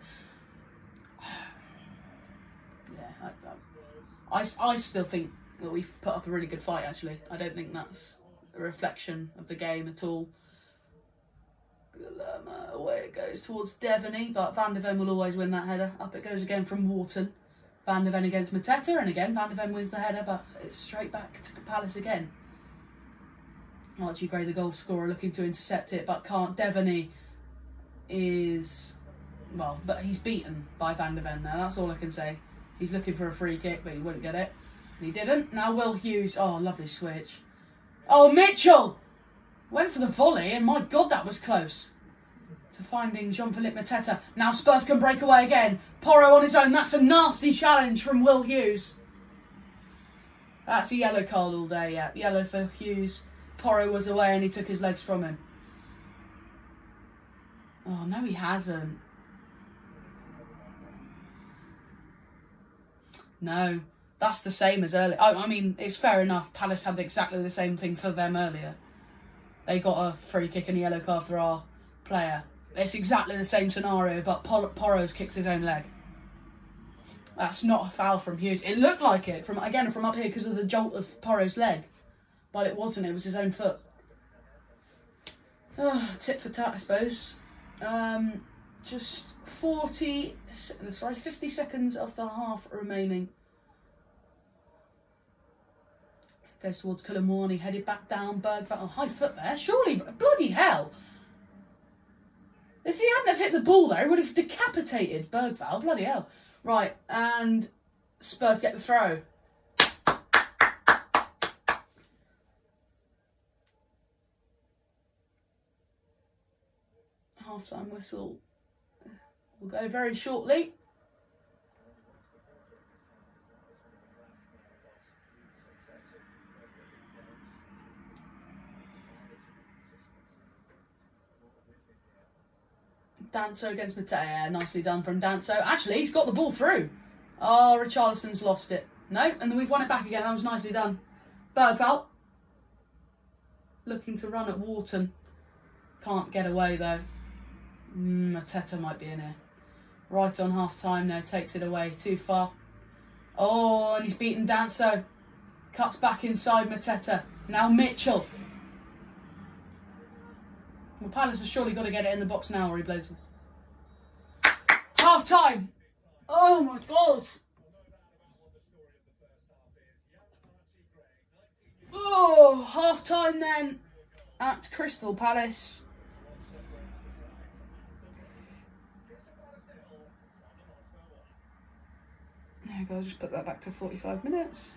I still think that we've put up a really good fight, actually. I don't think that's a reflection of the game at all. Away it goes towards Devaney, but Van de Ven will always win that header. Up it goes again from Wharton. Van de Ven against Mateta, and again Van de Ven wins the header, but it's straight back to Palace again. Archie Gray, the goal scorer, looking to intercept it, but can't. Devaney is... well, but he's beaten by Van de Ven there, that's all I can say. He's looking for a free kick, but he wouldn't get it. And he didn't. Now Will Hughes. Oh, lovely switch. Oh, Mitchell! Went for the volley, and my God, that was close. To finding Jean-Philippe Mateta. Now Spurs can break away again. Porro on his own. That's a nasty challenge from Will Hughes. That's a yellow card all day, yeah. Yellow for Hughes. Porro was away and he took his legs from him. Oh, no, he hasn't. No, that's the same as earlier. I mean, it's fair enough. Palace had exactly the same thing for them earlier. They got a free kick and a yellow card for our player. It's exactly the same scenario, but Porro's kicked his own leg. That's not a foul from Hughes. It looked like it, from up here because of the jolt of Porro's leg. But it wasn't, it was his own foot. Tit for tat, I suppose. Just 50 seconds of the half remaining. Goes towards Colomani, headed back down. Bergvall, oh, high foot there. Surely, bloody hell. If he hadn't have hit the ball there, he would have decapitated Bergvall. Bloody hell. Right, and Spurs get the throw. Half-time whistle will go very shortly. Danso against Mateta. Yeah, nicely done from Danso. Actually, he's got the ball through. Oh, Richarlison's lost it. No, and then we've won it back again. That was nicely done. Bergvall. Looking to run at Wharton. Can't get away, though. Mateta might be in here. Right on half-time now. Takes it away. Too far. Oh, and he's beaten Danso. Cuts back inside Mateta. Now Mitchell. Well, Palace has surely got to get it in the box now or he blows. Half-time. Oh, my God. Oh, half-time then at Crystal Palace. There you go, I'll just put that back to 45 minutes.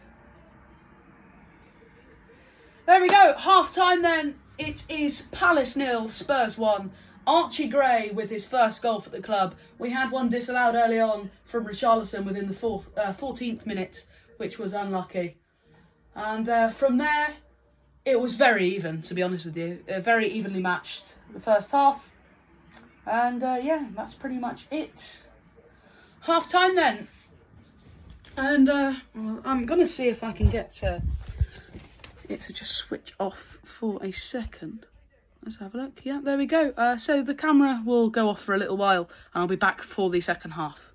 There we go, half-time then. It is Palace 0, Spurs 1. Archie Gray with his first goal for the club. We had one disallowed early on from Richarlison within the 14th minute, which was unlucky. And from there, it was very even, to be honest with you. Very evenly matched the first half. And yeah, that's pretty much it. Half-time then. And well, I'm going to see if I can get it to just switch off for a second. Let's have a look. Yeah, there we go. So the camera will go off for a little while and I'll be back for the second half.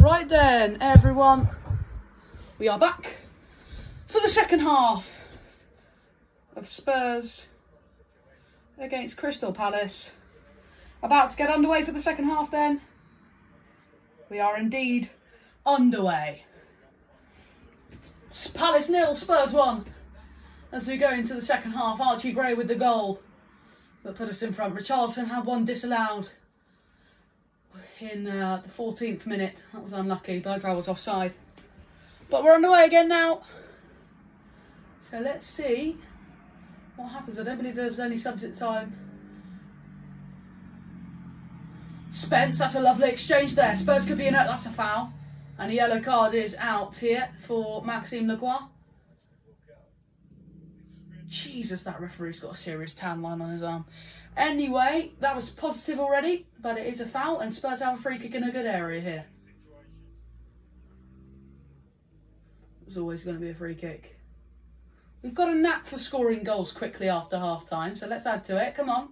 Right then, everyone, we are back for the second half of Spurs against Crystal Palace. About to get underway for the second half then. We are indeed underway. Palace 0, Spurs 1. As we go into the second half, Archie Gray with the goal that put us in front. Richarlison had one disallowed in the 14th minute. That was unlucky. Bergvall was offside. But we're underway again now. So let's see what happens. I don't believe there was any substitute time. Spence, that's a lovely exchange there. Spurs could be in it. That's a foul. And a yellow card is out here for Maxime Legois. Jesus, that referee's got a serious tan line on his arm. Anyway, that was positive already, but it is a foul, and Spurs have a free kick in a good area here. There's always going to be a free kick. We've got a knack for scoring goals quickly after half time, so let's add to it. Come on.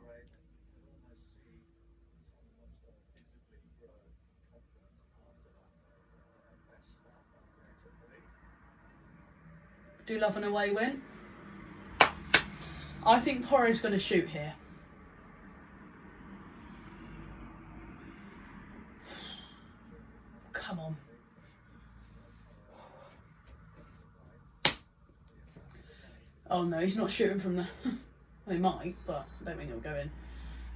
Do love an away win. I think Porro's going to shoot here. Come on. Oh no, he's not shooting from the... Well, he might, but I don't think he'll go in.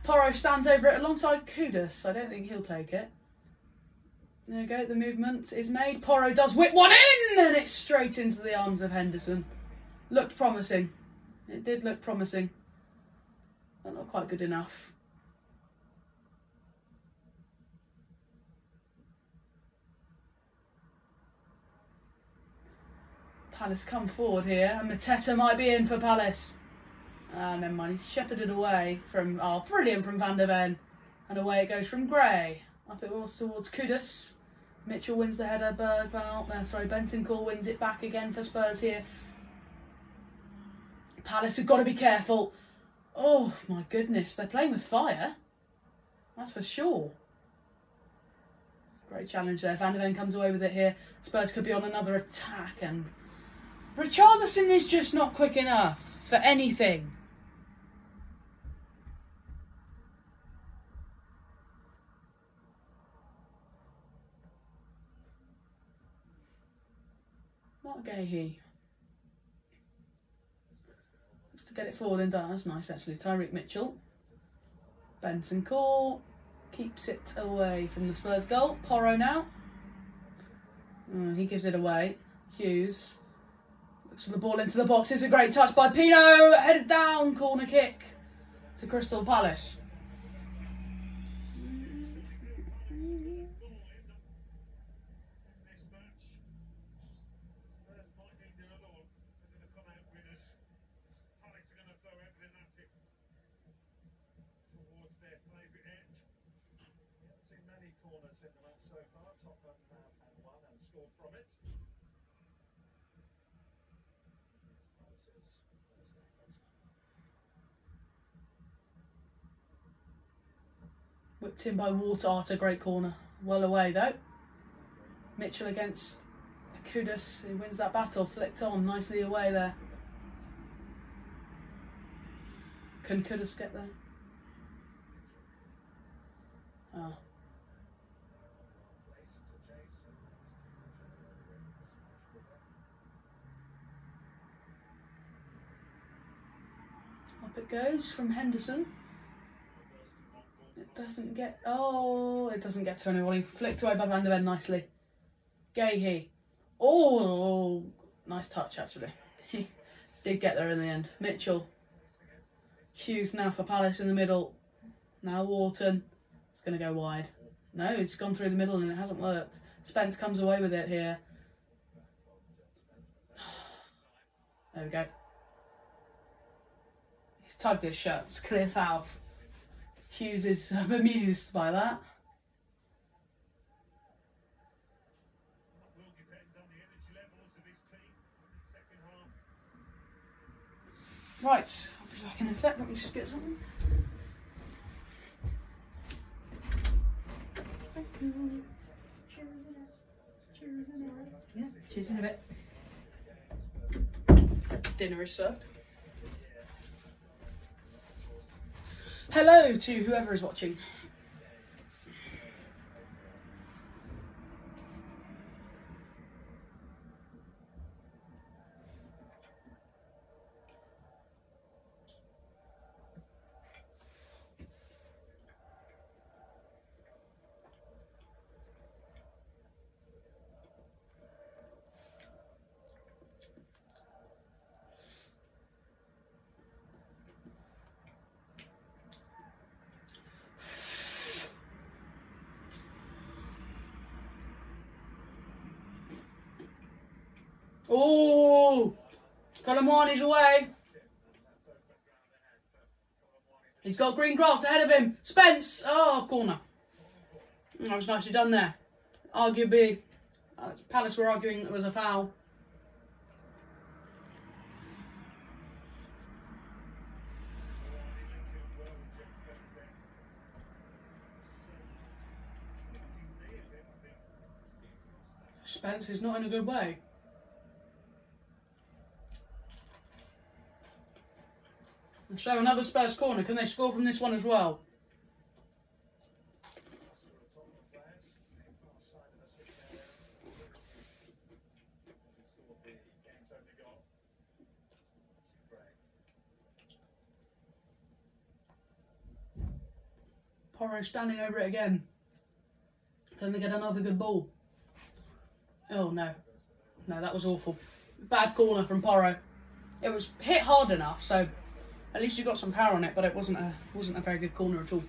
Porro stands over it alongside Kudus. I don't think he'll take it. There you go, the movement is made. Porro does whip one in, and it's straight into the arms of Henderson. Looked promising. It did look promising, but not quite good enough. Palace come forward here, and Mateta might be in for Palace. Never mind, he's shepherded away from, brilliant from Van der Ven. And away it goes from Gray. Up it was towards Kudus. Mitchell wins the header, Bentancur wins it back again for Spurs here. Palace have got to be careful. Oh my goodness, they're playing with fire. That's for sure. Great challenge there. Van der Ven comes away with it here. Spurs could be on another attack, and Richarlison is just not quick enough for anything. Not Gahey. Just to get it forward and done. That's nice actually. Tyreek Mitchell. Bentancur keeps it away from the Spurs goal. Porro now. He gives it away. Hughes looks for the ball into the box. It's a great touch by Pino. Headed down. Corner kick to Crystal Palace. Whipped in by Water. Oh, it's a great corner. Well away though. Mitchell against Kudus, who wins that battle. Flicked on nicely away there. Can Kudus get there? Oh. Up it goes from Henderson. It doesn't get... Oh, it doesn't get to anyone. He flicked away by Van der Ven nicely. Gahey. Oh, nice touch actually. He did get there in the end. Mitchell. Hughes now for Palace in the middle. Now Wharton. It's going to go wide. No, it's gone through the middle and it hasn't worked. Spence comes away with it here. There we go. He's tugged his shirt. It's a clear foul. Hughes is bemused by that. Right, I'll be back in a sec. Let me just get something. Cheers in a bit. Dinner is served. Hello to whoever is watching. Oh, Colomwani's away. He's got green grass ahead of him. Spence. Oh, corner. That was nicely done there. Arguably, Palace were arguing it was a foul. Spence is not in a good way. And so another Spurs corner. Can they score from this one as well? Porro standing over it again. Can they get another good ball? Oh no. No, that was awful. Bad corner from Porro. It was hit hard enough, so at least you got some power on it, but it wasn't a very good corner at all.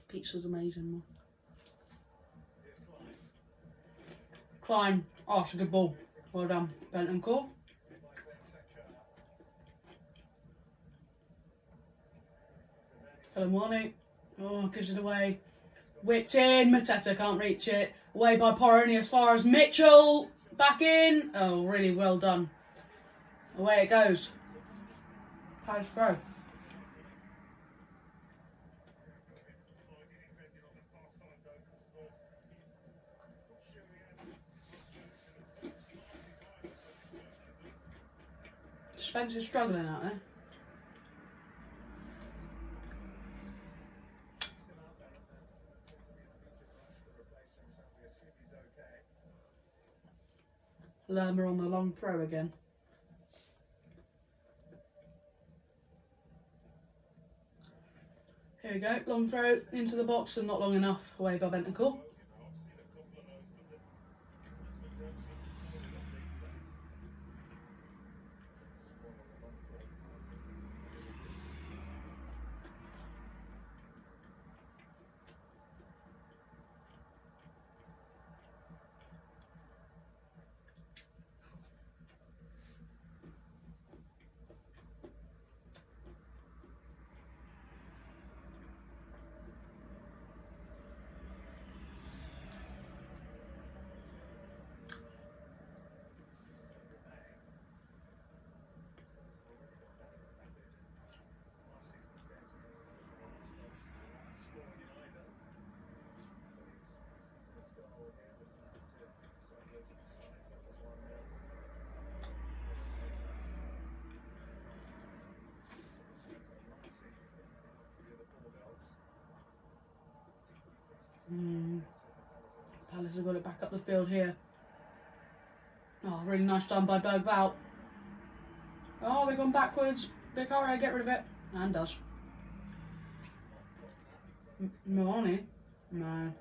Pizza's amazing. Klein. Oh, it's a good ball. Well done, Bentancur. Colomwani. Oh, gives it away. Which in. Mateta can't reach it. Away by Porro, only as far as Mitchell. Back in. Oh, really well done. Away it goes. Palace throw. Spence is struggling out there. Lerma on the long throw again. Here we go, long throw into the box and not long enough. Away by Bentancur. Palace have got it back up the field here. Oh, really nice done by Bergvall. Oh, they've gone backwards. Vicario, get rid of it. And does. Moani? No.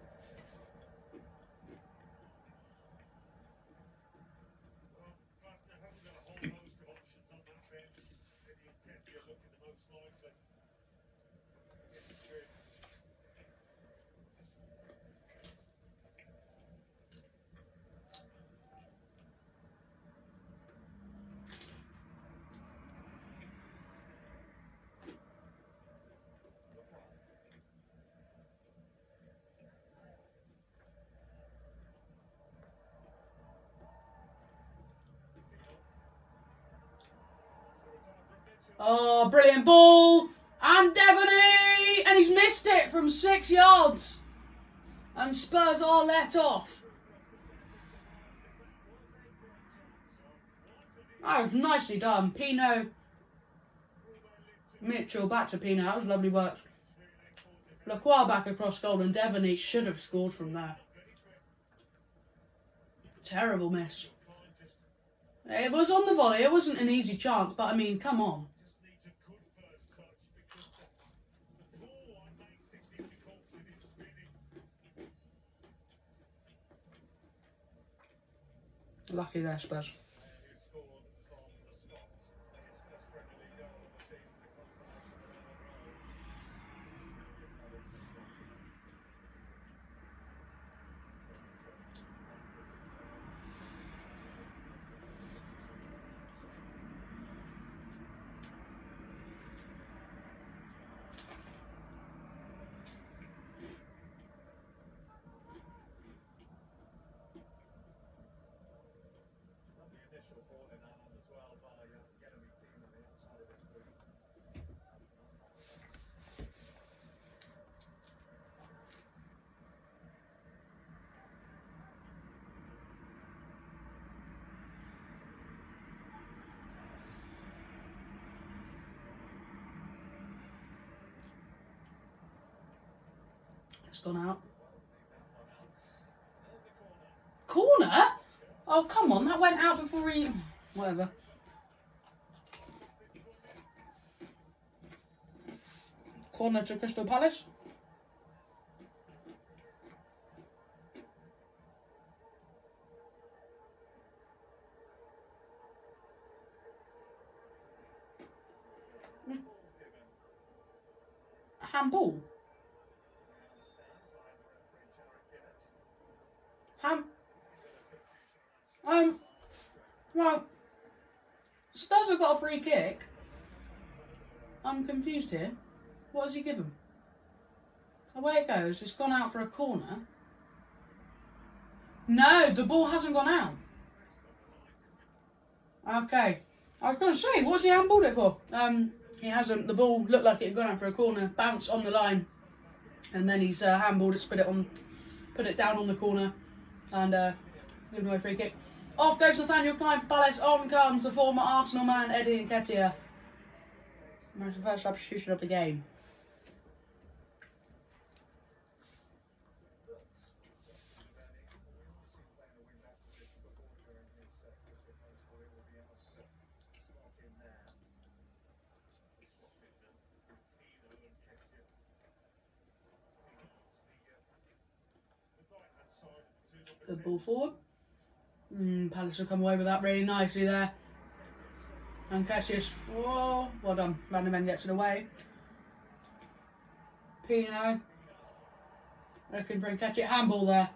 Oh, brilliant ball. And Devaney! And he's missed it from 6 yards. And Spurs are let off. That was nicely done. Pino. Mitchell back to Pino. That was lovely work. Lacroix back across goal, and Devaney should have scored from there. Terrible miss. It was on the volley. It wasn't an easy chance, but I mean, come on. Lucky there, Spurs. It's gone out. Corner? Oh, come on. That went out before he... Whatever. Corner to Crystal Palace. Handball. Well, Spurs have got a free kick. I'm confused here. What has he given? Away it goes. It's gone out for a corner. No, the ball hasn't gone out. Okay. I was going to say, what's he handballed it for? He hasn't. The ball looked like it had gone out for a corner, bounced on the line, and then he's handballed it, put it down on the corner, and given away a free kick. Off goes Nathaniel Klein for Palace. On comes the former Arsenal man, Eddie Nketiah. That's the first substitution of the game. Good ball forward. Palace will come away with that really nicely there. And Cassius, oh, well done. Vanderman gets it away. Pino. Looking for Nketiah. Handball there.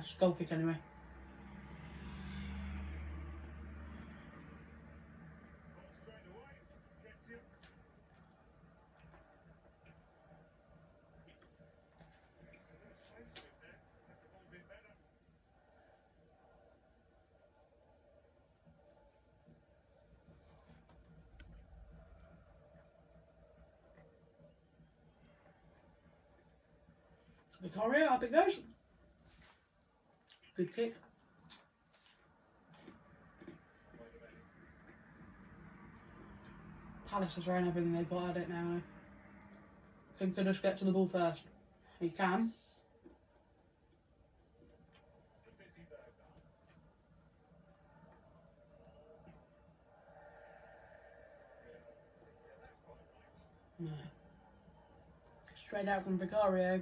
It's goal kick anyway. Vicario, up it goes. Good kick. Palace has thrown everything they've got at it now. Can Kudus get to the ball first? He can. No. Straight out from Vicario.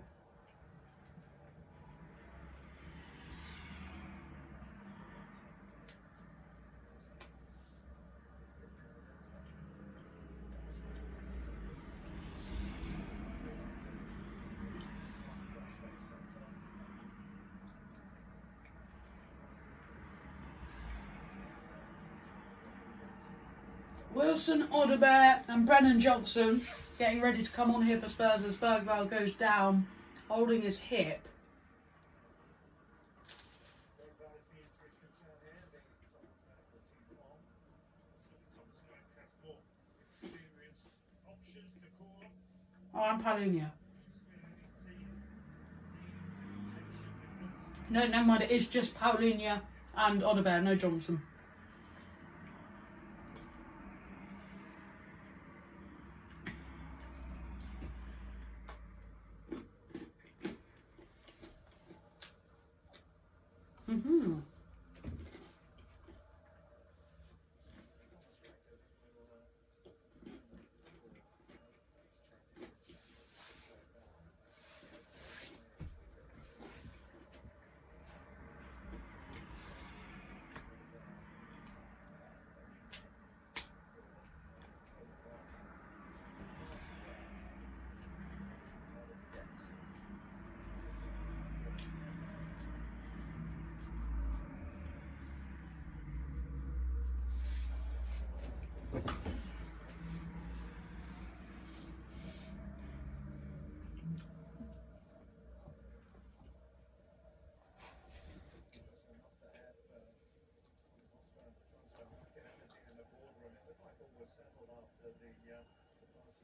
Wilson, Odebear and Brennan Johnson getting ready to come on here for Spurs as Bergvall goes down, holding his hip. Oh, and Palinha. No, never mind. It is just Palinha and Odobert, no Johnson.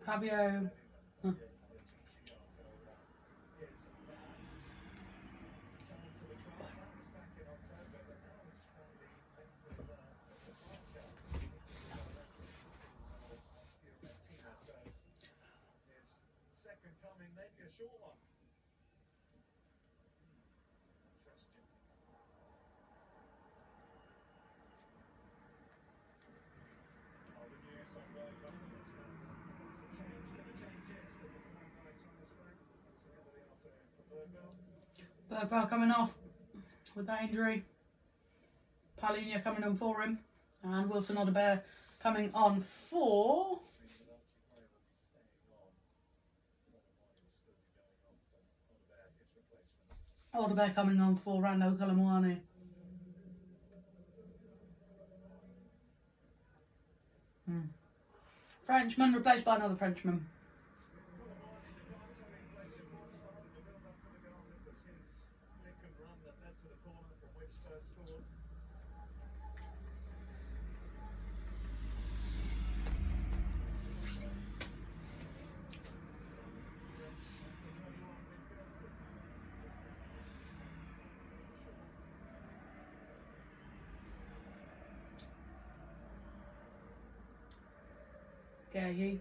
Fabio. Huh. Bergvall coming off with that injury. Palinha coming on for him. And Wilson Odobert coming on for... Odobert coming on for Randall Colomwani. Frenchman replaced by another Frenchman. Gaggy.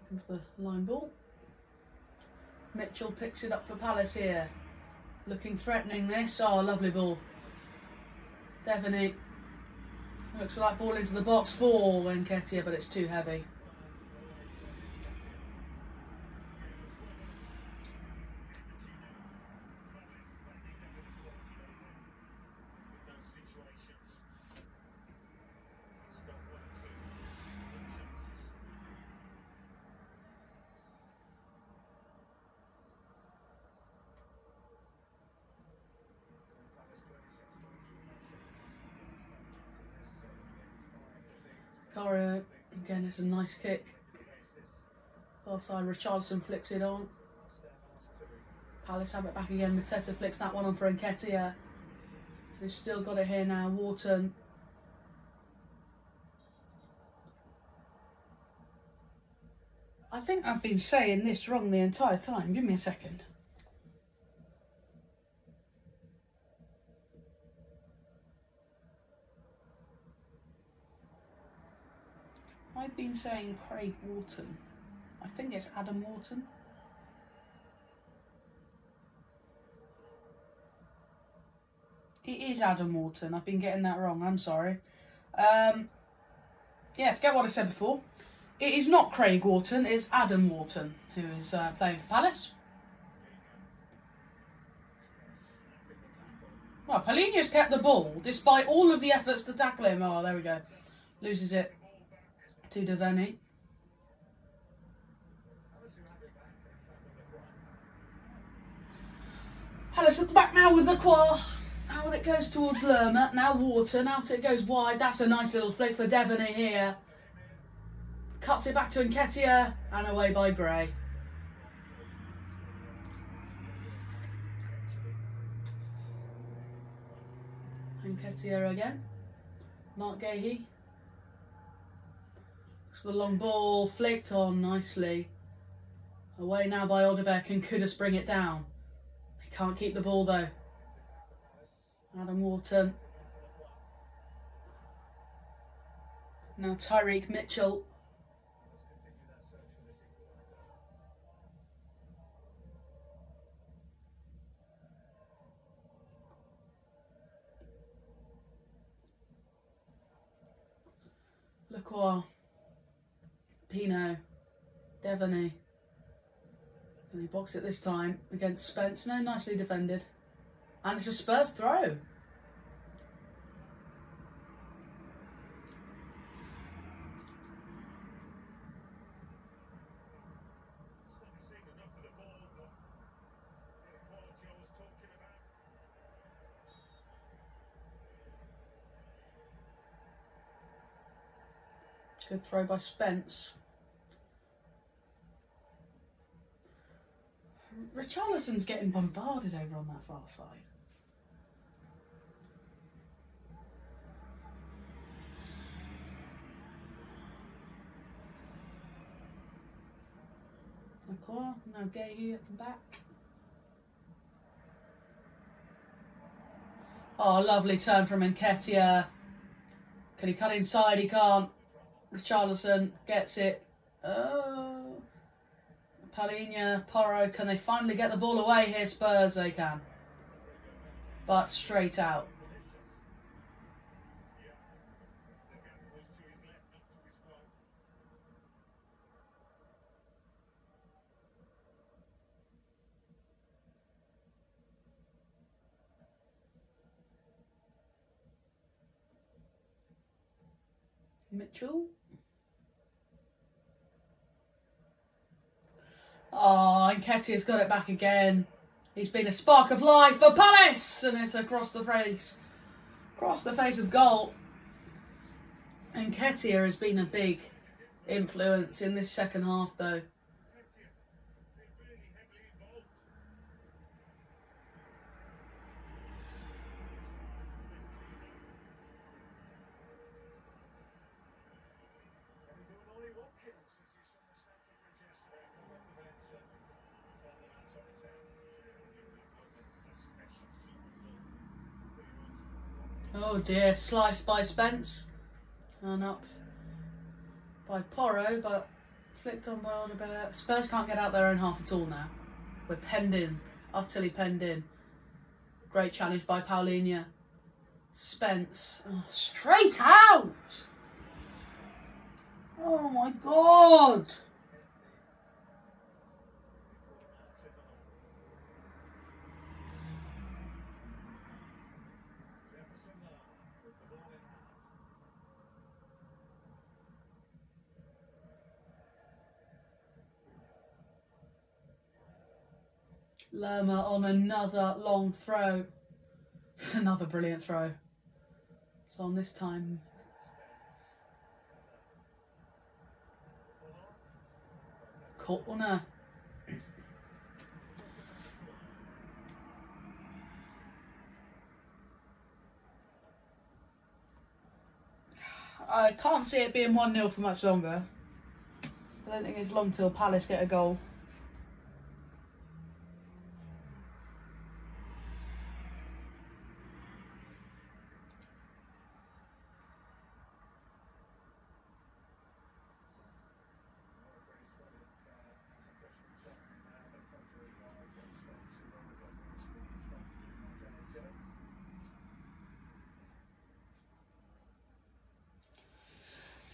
Looking for the line ball. Mitchell picks it up for Palace here. Looking threatening this. Oh, lovely ball. Devaney. Looks like ball into the box for Nketiah, but it's too heavy. Correa, again, it's a nice kick. Far side, Richarlison flicks it on. Palace have it back again. Mateta flicks that one on for Nketiah. Who's still got it here now. Wharton. I think I've been saying this wrong the entire time. Give me a second. I've been saying Craig Wharton. I think it's Adam Wharton. It is Adam Wharton. I've been getting that wrong. I'm sorry. Yeah, forget what I said before. It is not Craig Wharton. It's Adam Wharton who is playing for Palace. Well, Palinha's kept the ball despite all of the efforts to tackle him. Oh, there we go. Loses it to Devaney. Palace at the back now with Lacroix. Out it goes towards Lerma. Now Wharton. Out it goes wide. That's a nice little flick for Devaney here. Cuts it back to Nketiah and away by Gray. Nketiah again. Mark Gahey. So the long ball flicked on nicely Away now by Odebeck, and Kudus bring it down. He can't keep the ball though. Adam Wharton. Now Tyreek Mitchell. Lacroix. Pino. Devaney. And he boxed it this time against Spence. No, nicely defended. And it's a Spurs throw. Good throw by Spence. Richarlison's getting bombarded over on that far side. Lacroix, now Gahey at the back. Oh, lovely turn from Nketiah. Can he cut inside? He can't. Richarlison gets it. Oh. Palhinha, Porro, can they finally get the ball away here? Spurs, they can. But straight out. Mitchell. Oh, Nketiah's got it back again. He's been a spark of life for Palace, and it's across the face of goal. Nketiah has been a big influence in this second half, though. Oh dear, sliced by Spence. And up by Porro, but flicked on by Odebeck. Spurs can't get out their own half at all now. We're penned in, utterly penned in. Great challenge by Palhinha. Spence, oh, straight out! Oh my God! Lerma on another long throw. Another brilliant throw. So on this time. Corner. I can't see it being 1-0 for much longer. I don't think it's long till Palace get a goal.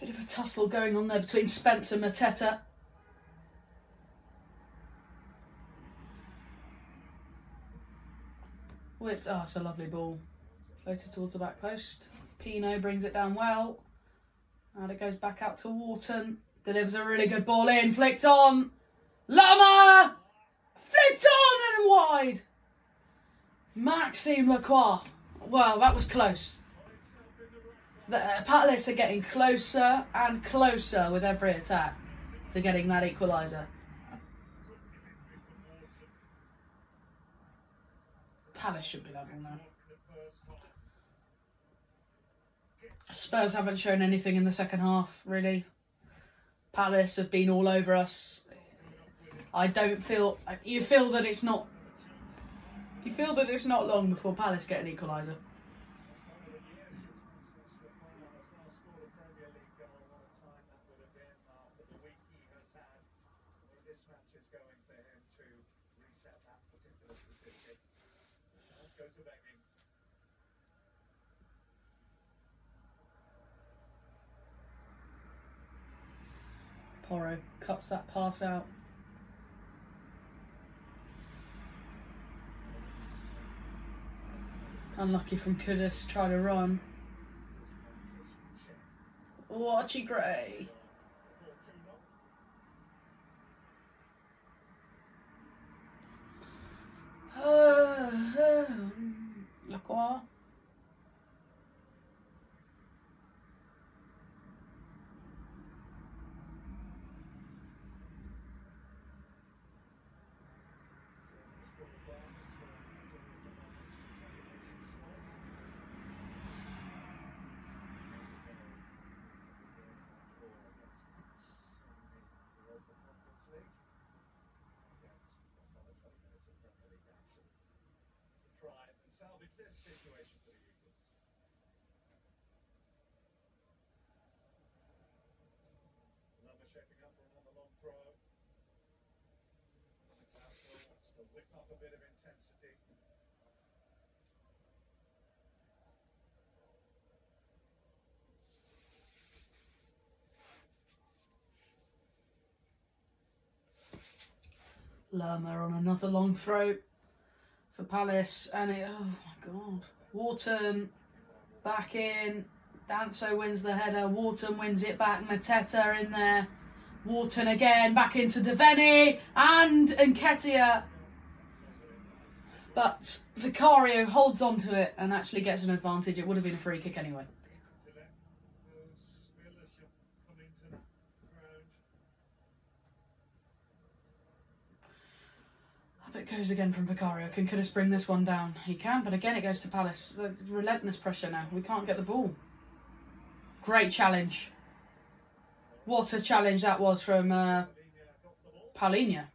Bit of a tussle going on there between Spence and Mateta. Whipped, oh, it's a lovely ball. Floated towards the back post. Pino brings it down well. And it goes back out to Wharton. Delivers a really good ball in. Flicked on. Lama! Flicked on and wide. Maxime Lacroix. Well, that was close. The Palace are getting closer and closer with every attack to getting that equaliser. Palace should be level now. Spurs haven't shown anything in the second half, really. Palace have been all over us. I don't feel... You feel that it's not... You feel that it's not long before Palace get an equaliser. Porro cuts that pass out. Unlucky from Kudus, try to run. Watchy Gray. Lacroix. Lerma on another long throw for Palace, and it, oh my god. Wharton back in. Danso wins the header. Wharton wins it back. Mateta in there. Wharton again, back into Devaney and Nketiah. But Vicario holds on to it and actually gets an advantage. It would have been a free kick anyway. Up it goes again from Vicario. Can Kudus bring this one down? He can, but again it goes to Palace. Relentless pressure now. We can't get the ball. Great challenge. What a challenge that was from Palhinha.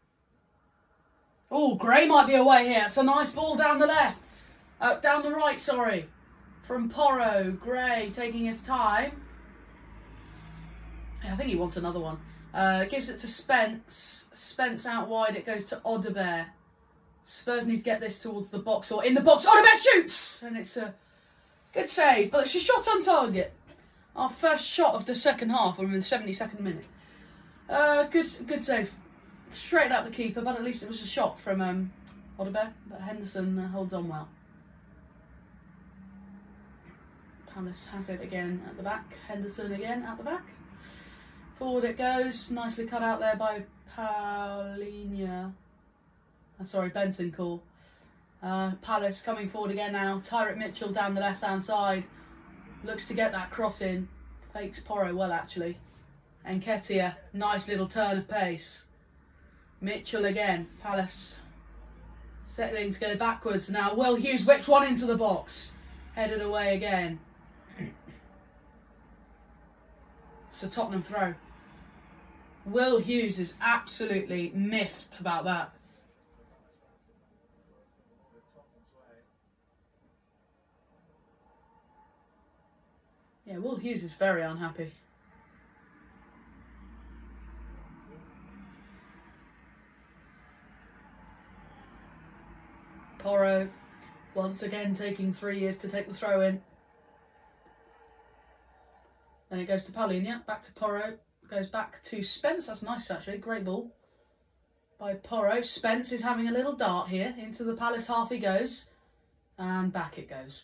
Oh, Gray might be away here. It's a nice ball down the left. Down the right, sorry. From Porro. Gray taking his time. I think he wants another one. Gives it to Spence. Spence out wide. It goes to Audebert. Spurs need to get this towards the box or in the box. Audebert shoots! And it's a good save. But it's a shot on target. Our first shot of the second half. We're in the 72nd minute. Good save. Straight at the keeper, but at least it was a shot from Audebert. But Henderson holds on well. Palace have it again at the back. Henderson again at the back. Forward it goes. Nicely cut out there by Palhinha. Sorry, Bentancur. Palace coming forward again now. Tyrek Mitchell down the left-hand side. Looks to get that cross in. Fakes Porro well, actually. Nketiah, nice little turn of pace. Mitchell again. Palace settling to go backwards now. Will Hughes whips one into the box. Headed away again. It's a Tottenham throw. Will Hughes is absolutely miffed about that. Yeah, Will Hughes is very unhappy. Porro, once again taking 3 years to take the throw in. Then it goes to Palhinha, back to Porro, goes back to Spence. That's nice actually, great ball by Porro. Spence is having a little dart here, into the Palace half he goes, and back it goes.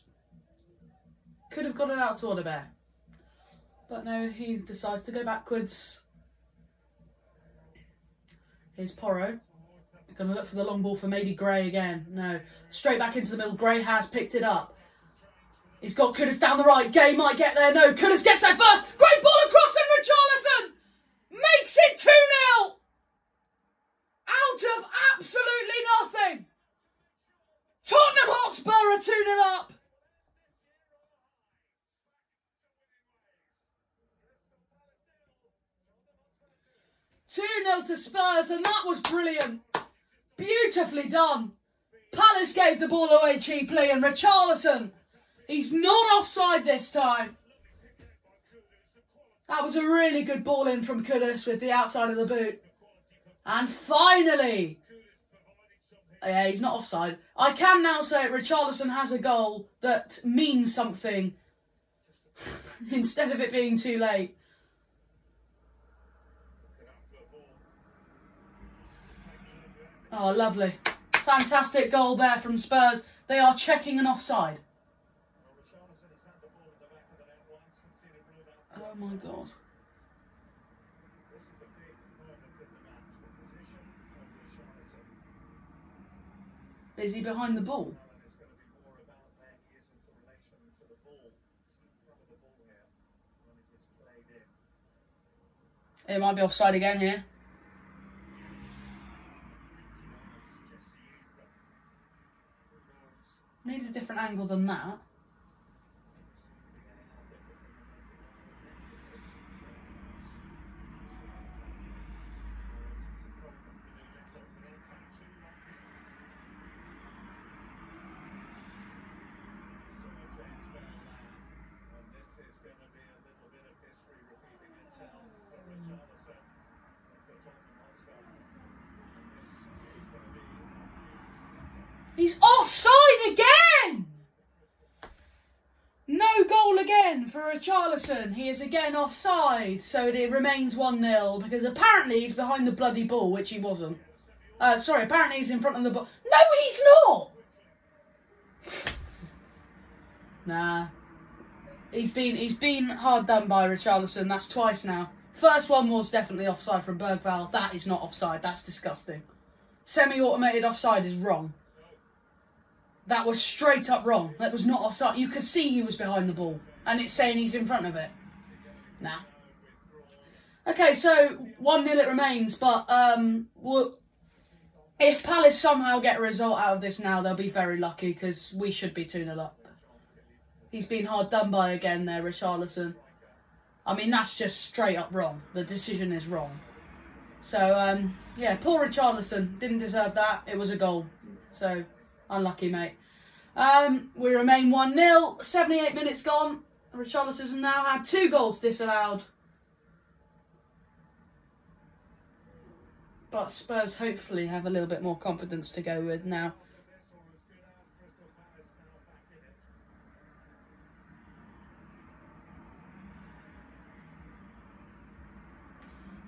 Could have got it out to Audebert, but no, he decides to go backwards. Here's Porro. Going to look for the long ball for maybe Gray again. No. Straight back into the middle. Gray has picked it up. He's got Kudus down the right. Gay might get there. No. Kudus gets there first. Great ball across and Richarlison makes it 2-0. Out of absolutely nothing. Tottenham Hotspur are 2-0 up. 2-0 to Spurs, and that was brilliant. Beautifully done. Palace gave the ball away cheaply, and Richarlison, he's not offside this time. That was a really good ball in from Kudus with the outside of the boot. And finally, yeah, he's not offside. I can now say Richarlison has a goal that means something instead of it being too late. Oh, lovely. Fantastic goal there from Spurs. They are checking an offside. Oh my God. Is he behind the ball? It might be offside again here. Need a different angle than that. He's offside again! No goal again for Richarlison. He is again offside, so it remains 1-0 because apparently he's behind the bloody ball, which he wasn't. Apparently he's in front of the ball. No, he's not! Nah. He's been hard done by Richarlison. That's twice now. First one was definitely offside from Bergvall. That is not offside. That's disgusting. Semi-automated offside is wrong. That was straight up wrong. That was not offside. You could see he was behind the ball. And it's saying he's in front of it. Nah. Okay, so 1-0 it remains. But if Palace somehow get a result out of this now, they'll be very lucky because we should be 2-0 up. He's been hard done by again there, Richarlison. I mean, that's just straight up wrong. The decision is wrong. So, yeah, poor Richarlison. Didn't deserve that. It was a goal. So, unlucky, mate. We remain 1-0. 78 minutes gone. Richarlison has now had 2 goals disallowed. But Spurs hopefully have a little bit more confidence to go with now.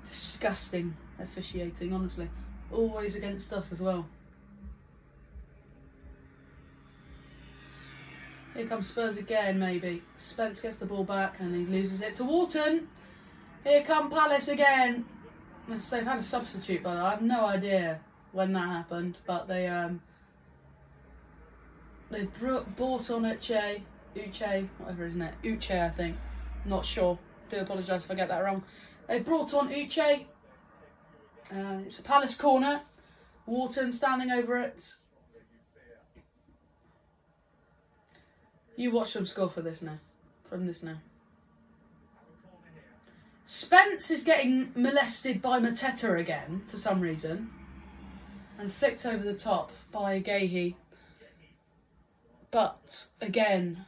Disgusting officiating, honestly. Always against us as well. Here comes Spurs again, maybe. Spence gets the ball back and he loses it to Wharton. Here come Palace again. They've had a substitute, but I have no idea when that happened. But they bought on Uche, whatever, isn't it? Uche, I think. Not sure. Do apologise if I get that wrong. They brought on Uche. It's a Palace corner. Wharton standing over it. You watch them score for this now. From this now. Spence is getting molested by Mateta again for some reason. And flicked over the top by Gahey. But again,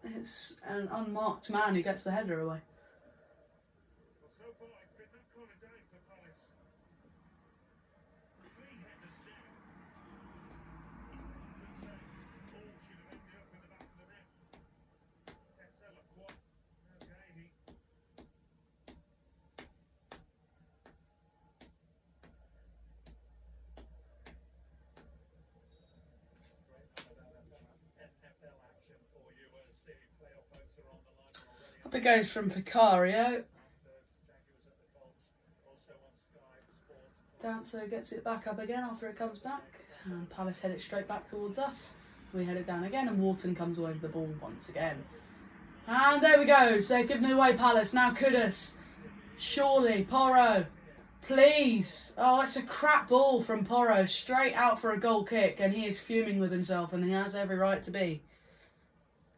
it's an unmarked man who gets the header away. Up it goes from Vicario. Dancer gets it back up again after it comes back. And Palace head it straight back towards us. We head it down again and Wharton comes away with the ball once again. And there we go. So they've given it away, Palace. Now Kudus. Surely. Porro. Please. Oh, it's a crap ball from Porro. Straight out for a goal kick. And he is fuming with himself and he has every right to be.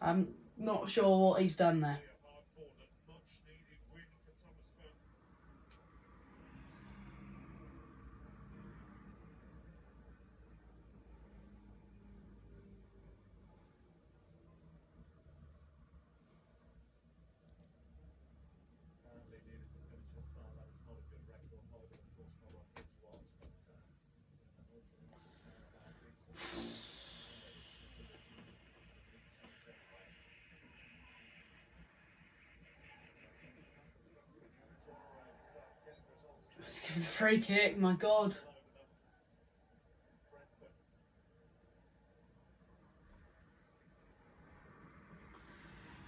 I'm not sure what he's done there. Giving a free kick, my God.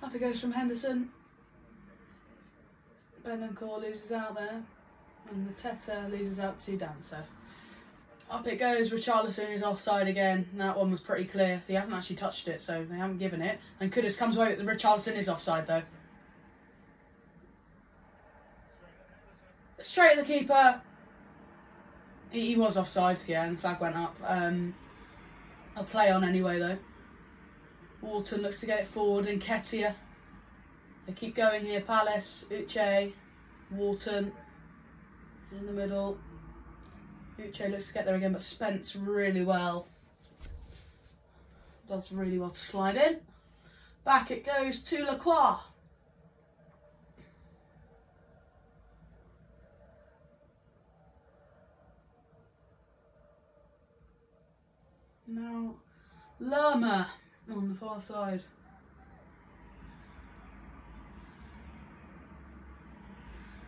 Up it goes from Henderson. Benancor loses out there. And Mateta loses out to Danso. Up it goes, Richarlison is offside again. That one was pretty clear. He hasn't actually touched it, so they haven't given it. And Kudus comes away with the Richarlison is offside though. Straight at the keeper. He was offside, yeah, and the flag went up. I'll play on anyway though. Walton looks to get it forward, and Nketiah. They keep going here. Palace, Uche, Walton in the middle. Uche looks to get there again, but Spence really well. Does really well to slide in. Back it goes to Lacroix. Now, Lerma on the far side.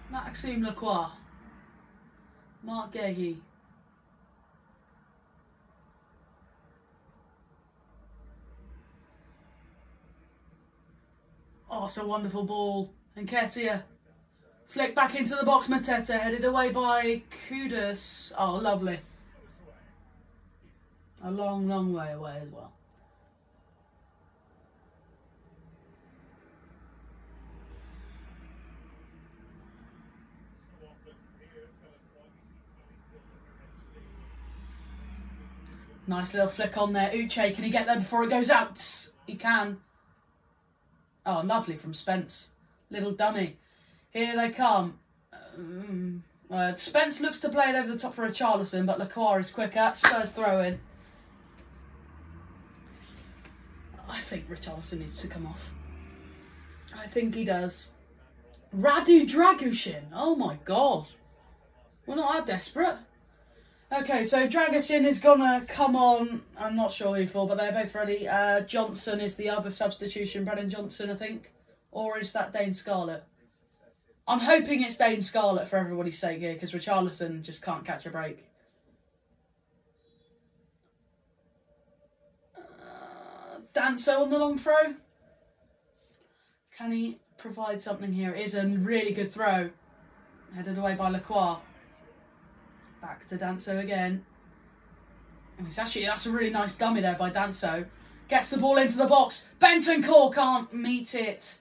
Maxime Lacroix. Mark Gahey. Oh, it's a wonderful ball. And Nketiah. Flick back into the box. Mateta headed away by Kudus. Oh, lovely. A long, long way away as well. Nice little flick on there. Uche, can he get there before it goes out? He can. Oh, lovely from Spence. Little dummy. Here they come. Spence looks to play it over the top for Richarlison, but Lacroix is quicker. Spurs throw in. I think Richarlison needs to come off. I think he does. Radu Dragushin. Oh my God. We're not that desperate. Okay, so Dragushin is gonna come on. I'm not sure who for, but they're both ready. Johnson is the other substitution. Brennan Johnson, I think. Or is that Dane Scarlett? I'm hoping it's Dane Scarlett for everybody's sake here, because Richarlison just can't catch a break. Danso on the long throw. Can he provide something here? It is a really good throw. Headed away by Lacroix. Back to Danso again. That's a really nice dummy there by Danso. Gets the ball into the box. Bentancur can't meet it.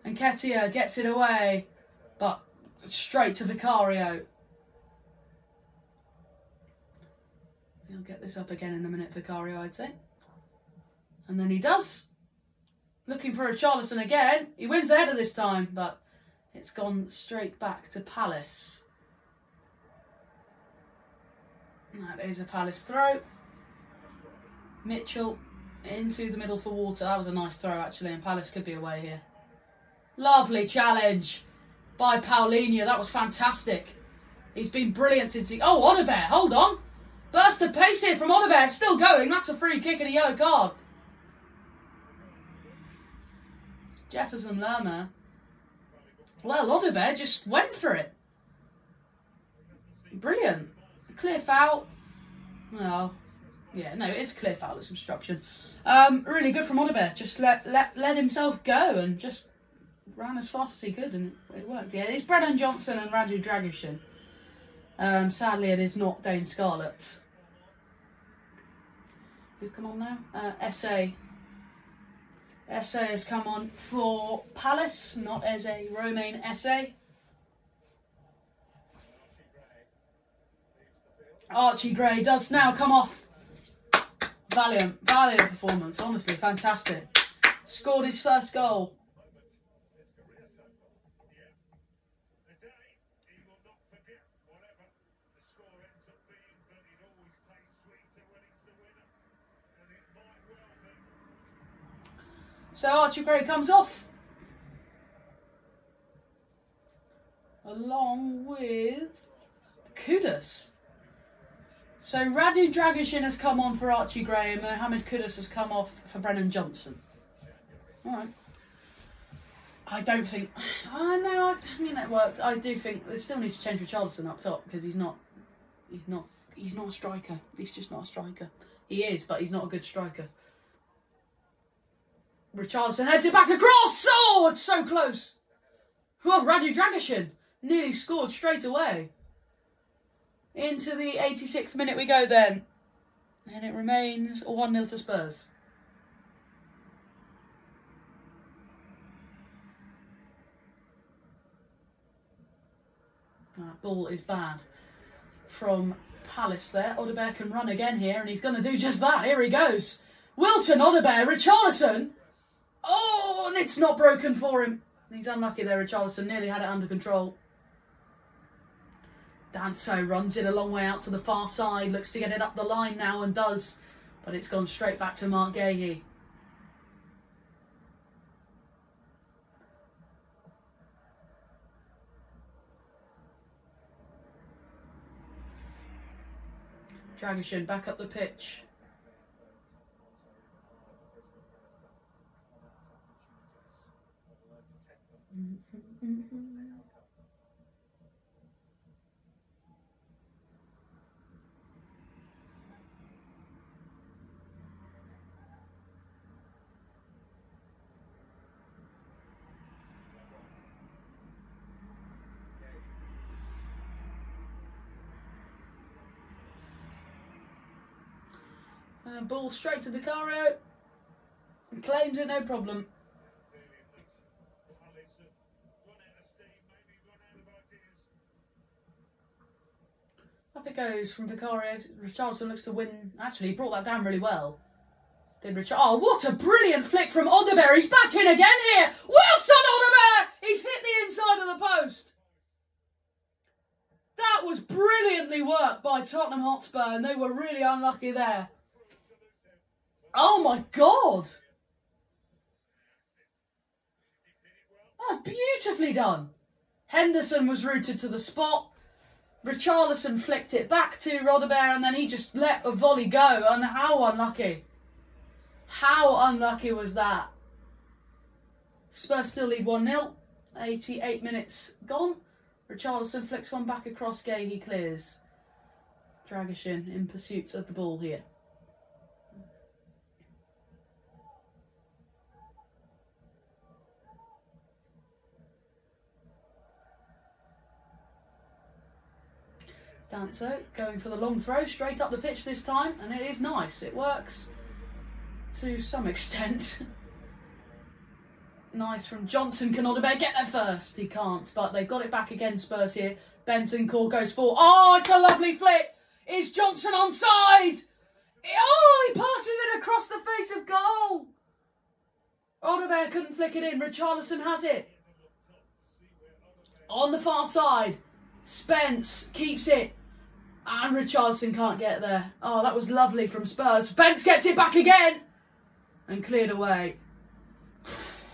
And Nketiah gets it away. But straight to Vicario. He'll get this up again in a minute, Vicario, I'd say. And then he does. Looking for Richarlison again. He wins the header this time, but it's gone straight back to Palace. That is a Palace throw. Mitchell into the middle for Water. That was a nice throw actually, and Palace could be away here. Lovely challenge by Paulinho. That was fantastic. He's been brilliant since he... Oh, Odobert, hold on. Burst of pace here from Odobert. Still going. That's a free kick and a yellow card. Jefferson Lerma. Well, Odobert just went for it. Brilliant. Clear foul. Well, yeah, no, it is a clear foul. It's obstruction. Really good from Odobert. Just let himself go and just ran as fast as he could, and it worked. Yeah, it's Brennan Johnson and Radu Dragushin. Sadly, it is not Dane Scarlett. Who's come on now? SA. SA has come on for Palace, not Eze. Romain SA. Archie Gray does now come off. Valiant performance, honestly, fantastic. Scored his first goal. So Archie Gray comes off. Along with Kudus. So Radu Dragushin has come on for Archie Gray and Mohamed Kudus has come off for Brennan Johnson. Alright. I don't think. No, I mean it worked. I do think they still need to change Richarlison up top because he's not a striker. He's just not a striker. He is, but he's not a good striker. Richarlison heads it back across. Oh, it's so close. Well, Radu Dragishin nearly scored straight away. Into the 86th minute we go then. And it remains 1-0 to Spurs. That ball is bad from Palace there. Odegaard can run again here, and he's going to do just that. Here he goes. Wilton, Odegaard, Richarlison. Oh, and it's not broken for him. He's unlucky there, Richarlison. Nearly had it under control. Danso runs it a long way out to the far side. Looks to get it up the line now and does. But it's gone straight back to Mark Gahey. Dragishin back up the pitch. Ball straight to Vicario. Claims it, no problem. Up it goes from Vicario. Richarlison looks to win. Actually, he brought that down really well. Oh, what a brilliant flick from Odegaard. He's back in again here. Wilson Odegaard! He's hit the inside of the post. That was brilliantly worked by Tottenham Hotspur, and they were really unlucky there. Oh my God! Oh, beautifully done. Henderson was rooted to the spot. Richarlison flicked it back to Odegaard, and then he just let a volley go. And how unlucky. How unlucky was that? Spurs still lead 1-0. 88 minutes gone. Richarlison flicks one back across Gay. He clears. Dragishin in pursuit of the ball here. Danso going for the long throw, straight up the pitch this time, and it is nice. It works to some extent. Nice from Johnson. Can Odegaard get there first? He can't, but they've got it back again, Spurs here. Bentancur goes for. Oh, it's a lovely flick. Is Johnson onside? Oh, he passes it across the face of goal. Odegaard couldn't flick it in. Richarlison has it. On the far side. Spence keeps it. And Richarlison can't get there. Oh, that was lovely from Spurs. Spence gets it back again. And cleared away.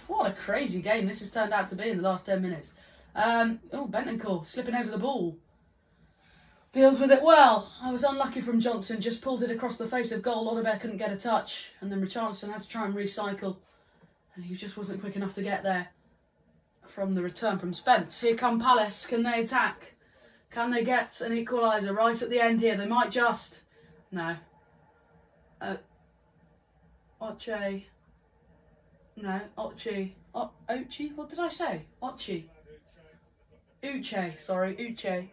What a crazy game this has turned out to be in the last 10 minutes. Bentancur slipping over the ball. Deals with it well. I was unlucky from Johnson. Just pulled it across the face of goal. Odegaard couldn't get a touch. And then Richarlison had to try and recycle. And he just wasn't quick enough to get there. From the return from Spence. Here come Palace. Can they attack? Can they get an equaliser right at the end here? They might just. No. Oche. No, Ochi. Ochi? What did I say? Ochi. Uche, sorry, Uche.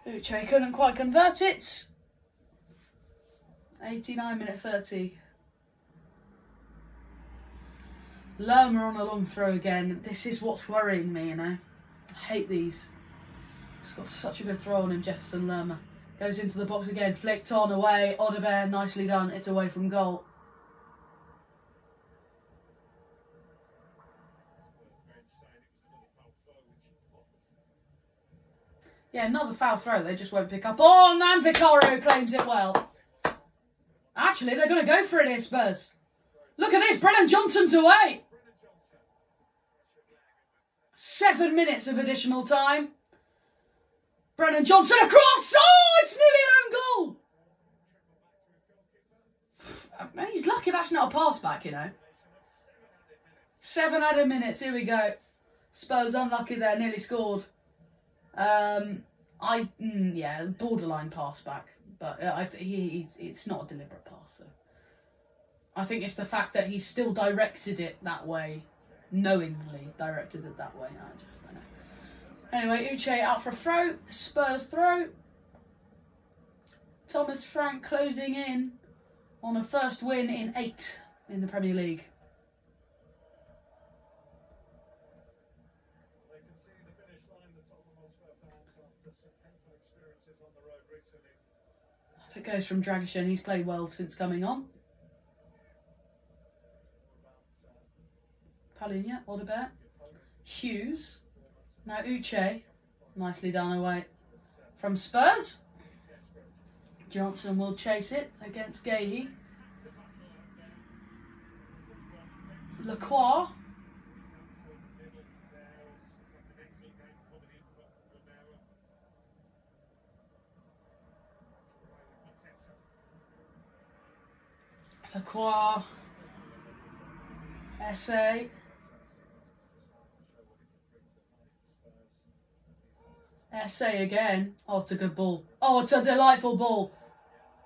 Uche couldn't quite convert it. 89 minute 30. Lerma on a long throw again. This is what's worrying me, you know. I hate these. He's got such a good throw on him, Jefferson Lerma. Goes into the box again, flicked on, away. Odegaard, nicely done. It's away from goal. Yeah, another foul throw. They just won't pick up on, and Vicario claims it well. Actually, they're going to go for it here, Spurs. Look at this, Brennan Johnson's away. 7 minutes of additional time. Brennan Johnson across. Oh, it's nearly an own goal. He's lucky that's not a pass back, you know. 7 added minutes. Here we go. Spurs unlucky there. Nearly scored. Yeah, borderline pass back, but it's not a deliberate pass. So I think it's the fact that he still directed it that way, knowingly directed it that way. I just don't know. Anyway, Uche out for a throw. Spurs throw. Thomas Frank closing in on a first win in 8 in the Premier League. It goes from Dragishin. He's played well since coming on. Palinya, Audebert, Hughes. Now Uche, nicely down away from Spurs. Johnson will chase it against Gahey. Lacroix. Lacroix. Essay. Essay again. Oh, it's a good ball. Oh, it's a delightful ball.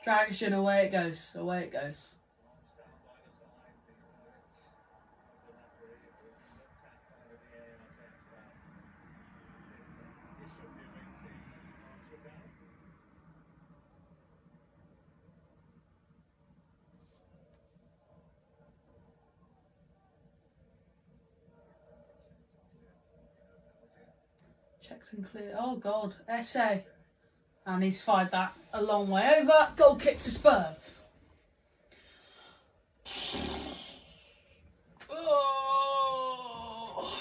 Dragishin, away it goes. Away it goes. Checks and clear. Oh, God. Essay. And he's fired that a long way over. Goal kick to Spurs. Oh.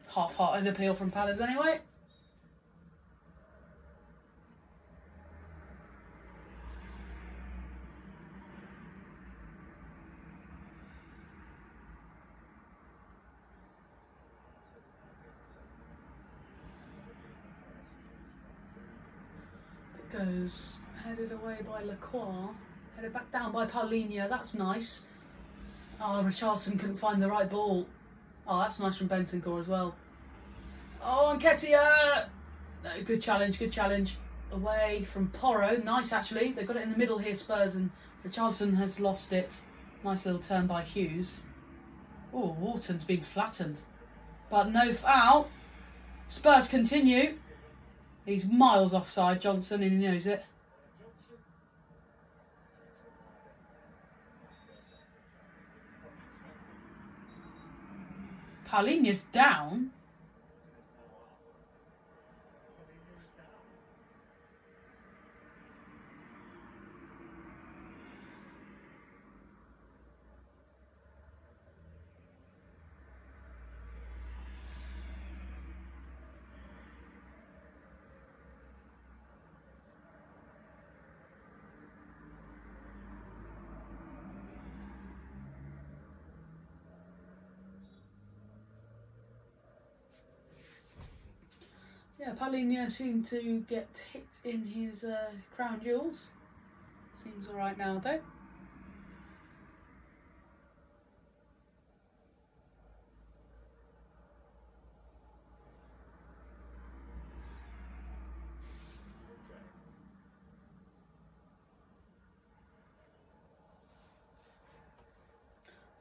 Half-hearted appeal from Palace anyway. Goes headed away by Lacroix, headed back down by Paulinho. That's nice. Oh, Richarlison couldn't find the right ball. Oh, that's nice from Bentancur as well. Oh, Nketiah! No, good challenge, good challenge. Away from Porro. Nice, actually. They've got it in the middle here, Spurs, and Richarlison has lost it. Nice little turn by Hughes. Oh, Wharton's been flattened. But no foul. Spurs continue. He's miles offside, Johnson, and he knows it. Paulinho's down. Yeah, Paulinho seemed to get hit in his crown jewels. Seems alright now though.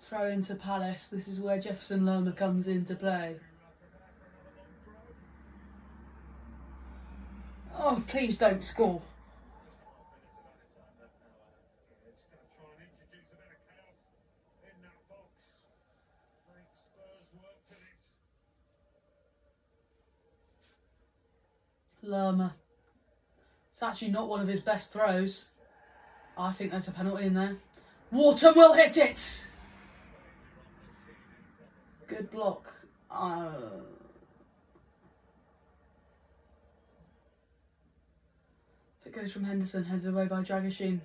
Throw into Palace. This is where Jefferson Lerma comes into play. Oh, please don't score. Lerma. It's actually not one of his best throws. I think there's a penalty in there. Wharton will hit it. Good block. It goes from Henderson, headed away by Dragishin.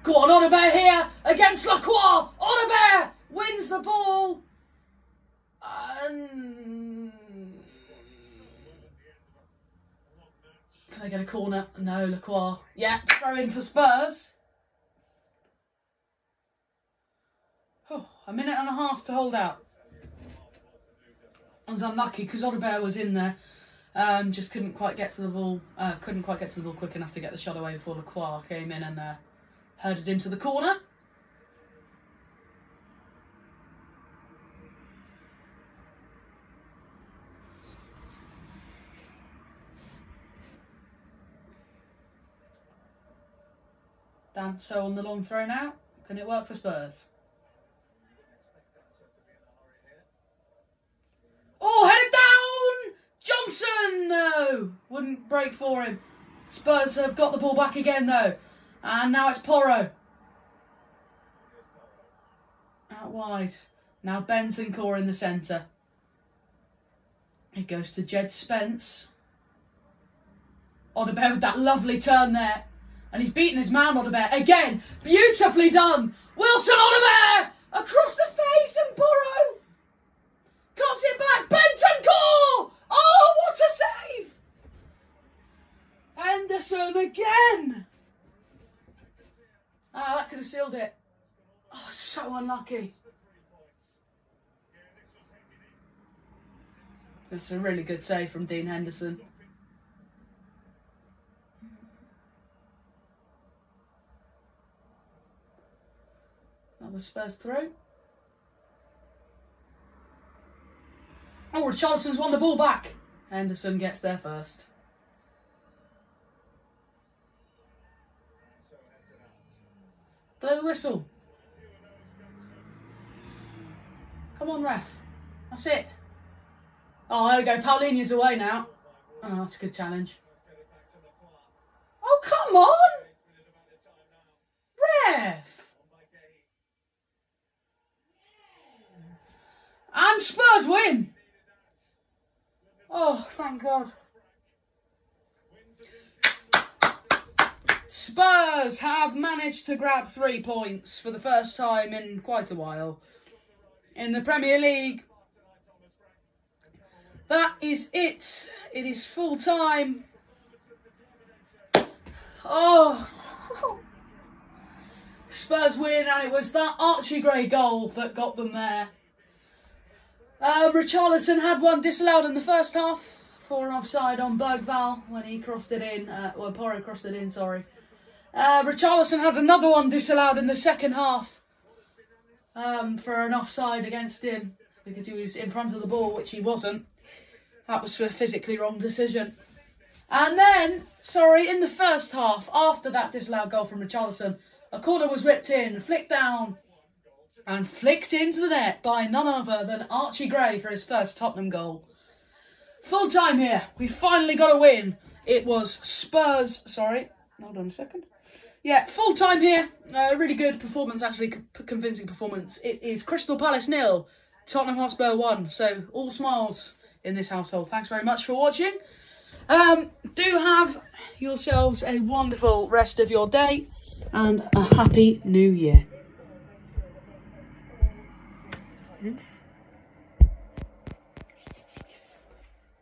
Go on, Audebert here against Lacroix. Audebert wins the ball. And they get a corner. No, Lacroix. Yeah, throw in for Spurs. Oh, a minute and a half to hold out. I was unlucky because Audebert was in there. Just couldn't quite get to the ball. Couldn't quite get to the ball quick enough to get the shot away before Lacroix came in and headed into the corner. Danso on the long throw now. Can it work for Spurs? Oh, headed down! Johnson! No! Wouldn't break for him. Spurs have got the ball back again though. And now it's Porro. Out wide. Now Bentancur in the centre. It goes to Jed Spence. Audebert with that lovely turn there. And he's beaten his man, Audebert. Again, beautifully done. Wilson Audebert! Across the face and Porro! Can't see it back. Bentancur! Oh, what a save! Henderson again! Ah, that could have sealed it. Oh, so unlucky. That's a really good save from Dean Henderson. Another Spurs throw. Oh, Richarlison's won the ball back. Henderson gets there first. Blow the whistle. Come on, ref. That's it. Oh, there we go. Paulinho's away now. Oh, that's a good challenge. Oh, come on! Ref! And Spurs win! Oh, thank God. Spurs have managed to grab 3 points for the first time in quite a while in the Premier League. That is it. It is full time. Oh. Spurs win, and it was that Archie Gray goal that got them there. Richarlison had one disallowed in the first half for an offside on Bergvall when he crossed it in. Well, Porro crossed it in, sorry. Richarlison had another one disallowed in the second half for an offside against him because he was in front of the ball, which he wasn't. That was for a physically wrong decision. And then, in the first half, after that disallowed goal from Richarlison, a corner was whipped in, flicked down, and flicked into the net by none other than Archie Gray for his first Tottenham goal. Full time here. We finally got a win. It was Spurs. Sorry, hold on a second. Yeah, full time here. Really good performance, actually, convincing performance. It is Crystal Palace 0, Tottenham Hotspur 1. So all smiles in this household. Thanks very much for watching. Do have yourselves a wonderful rest of your day and a happy new year.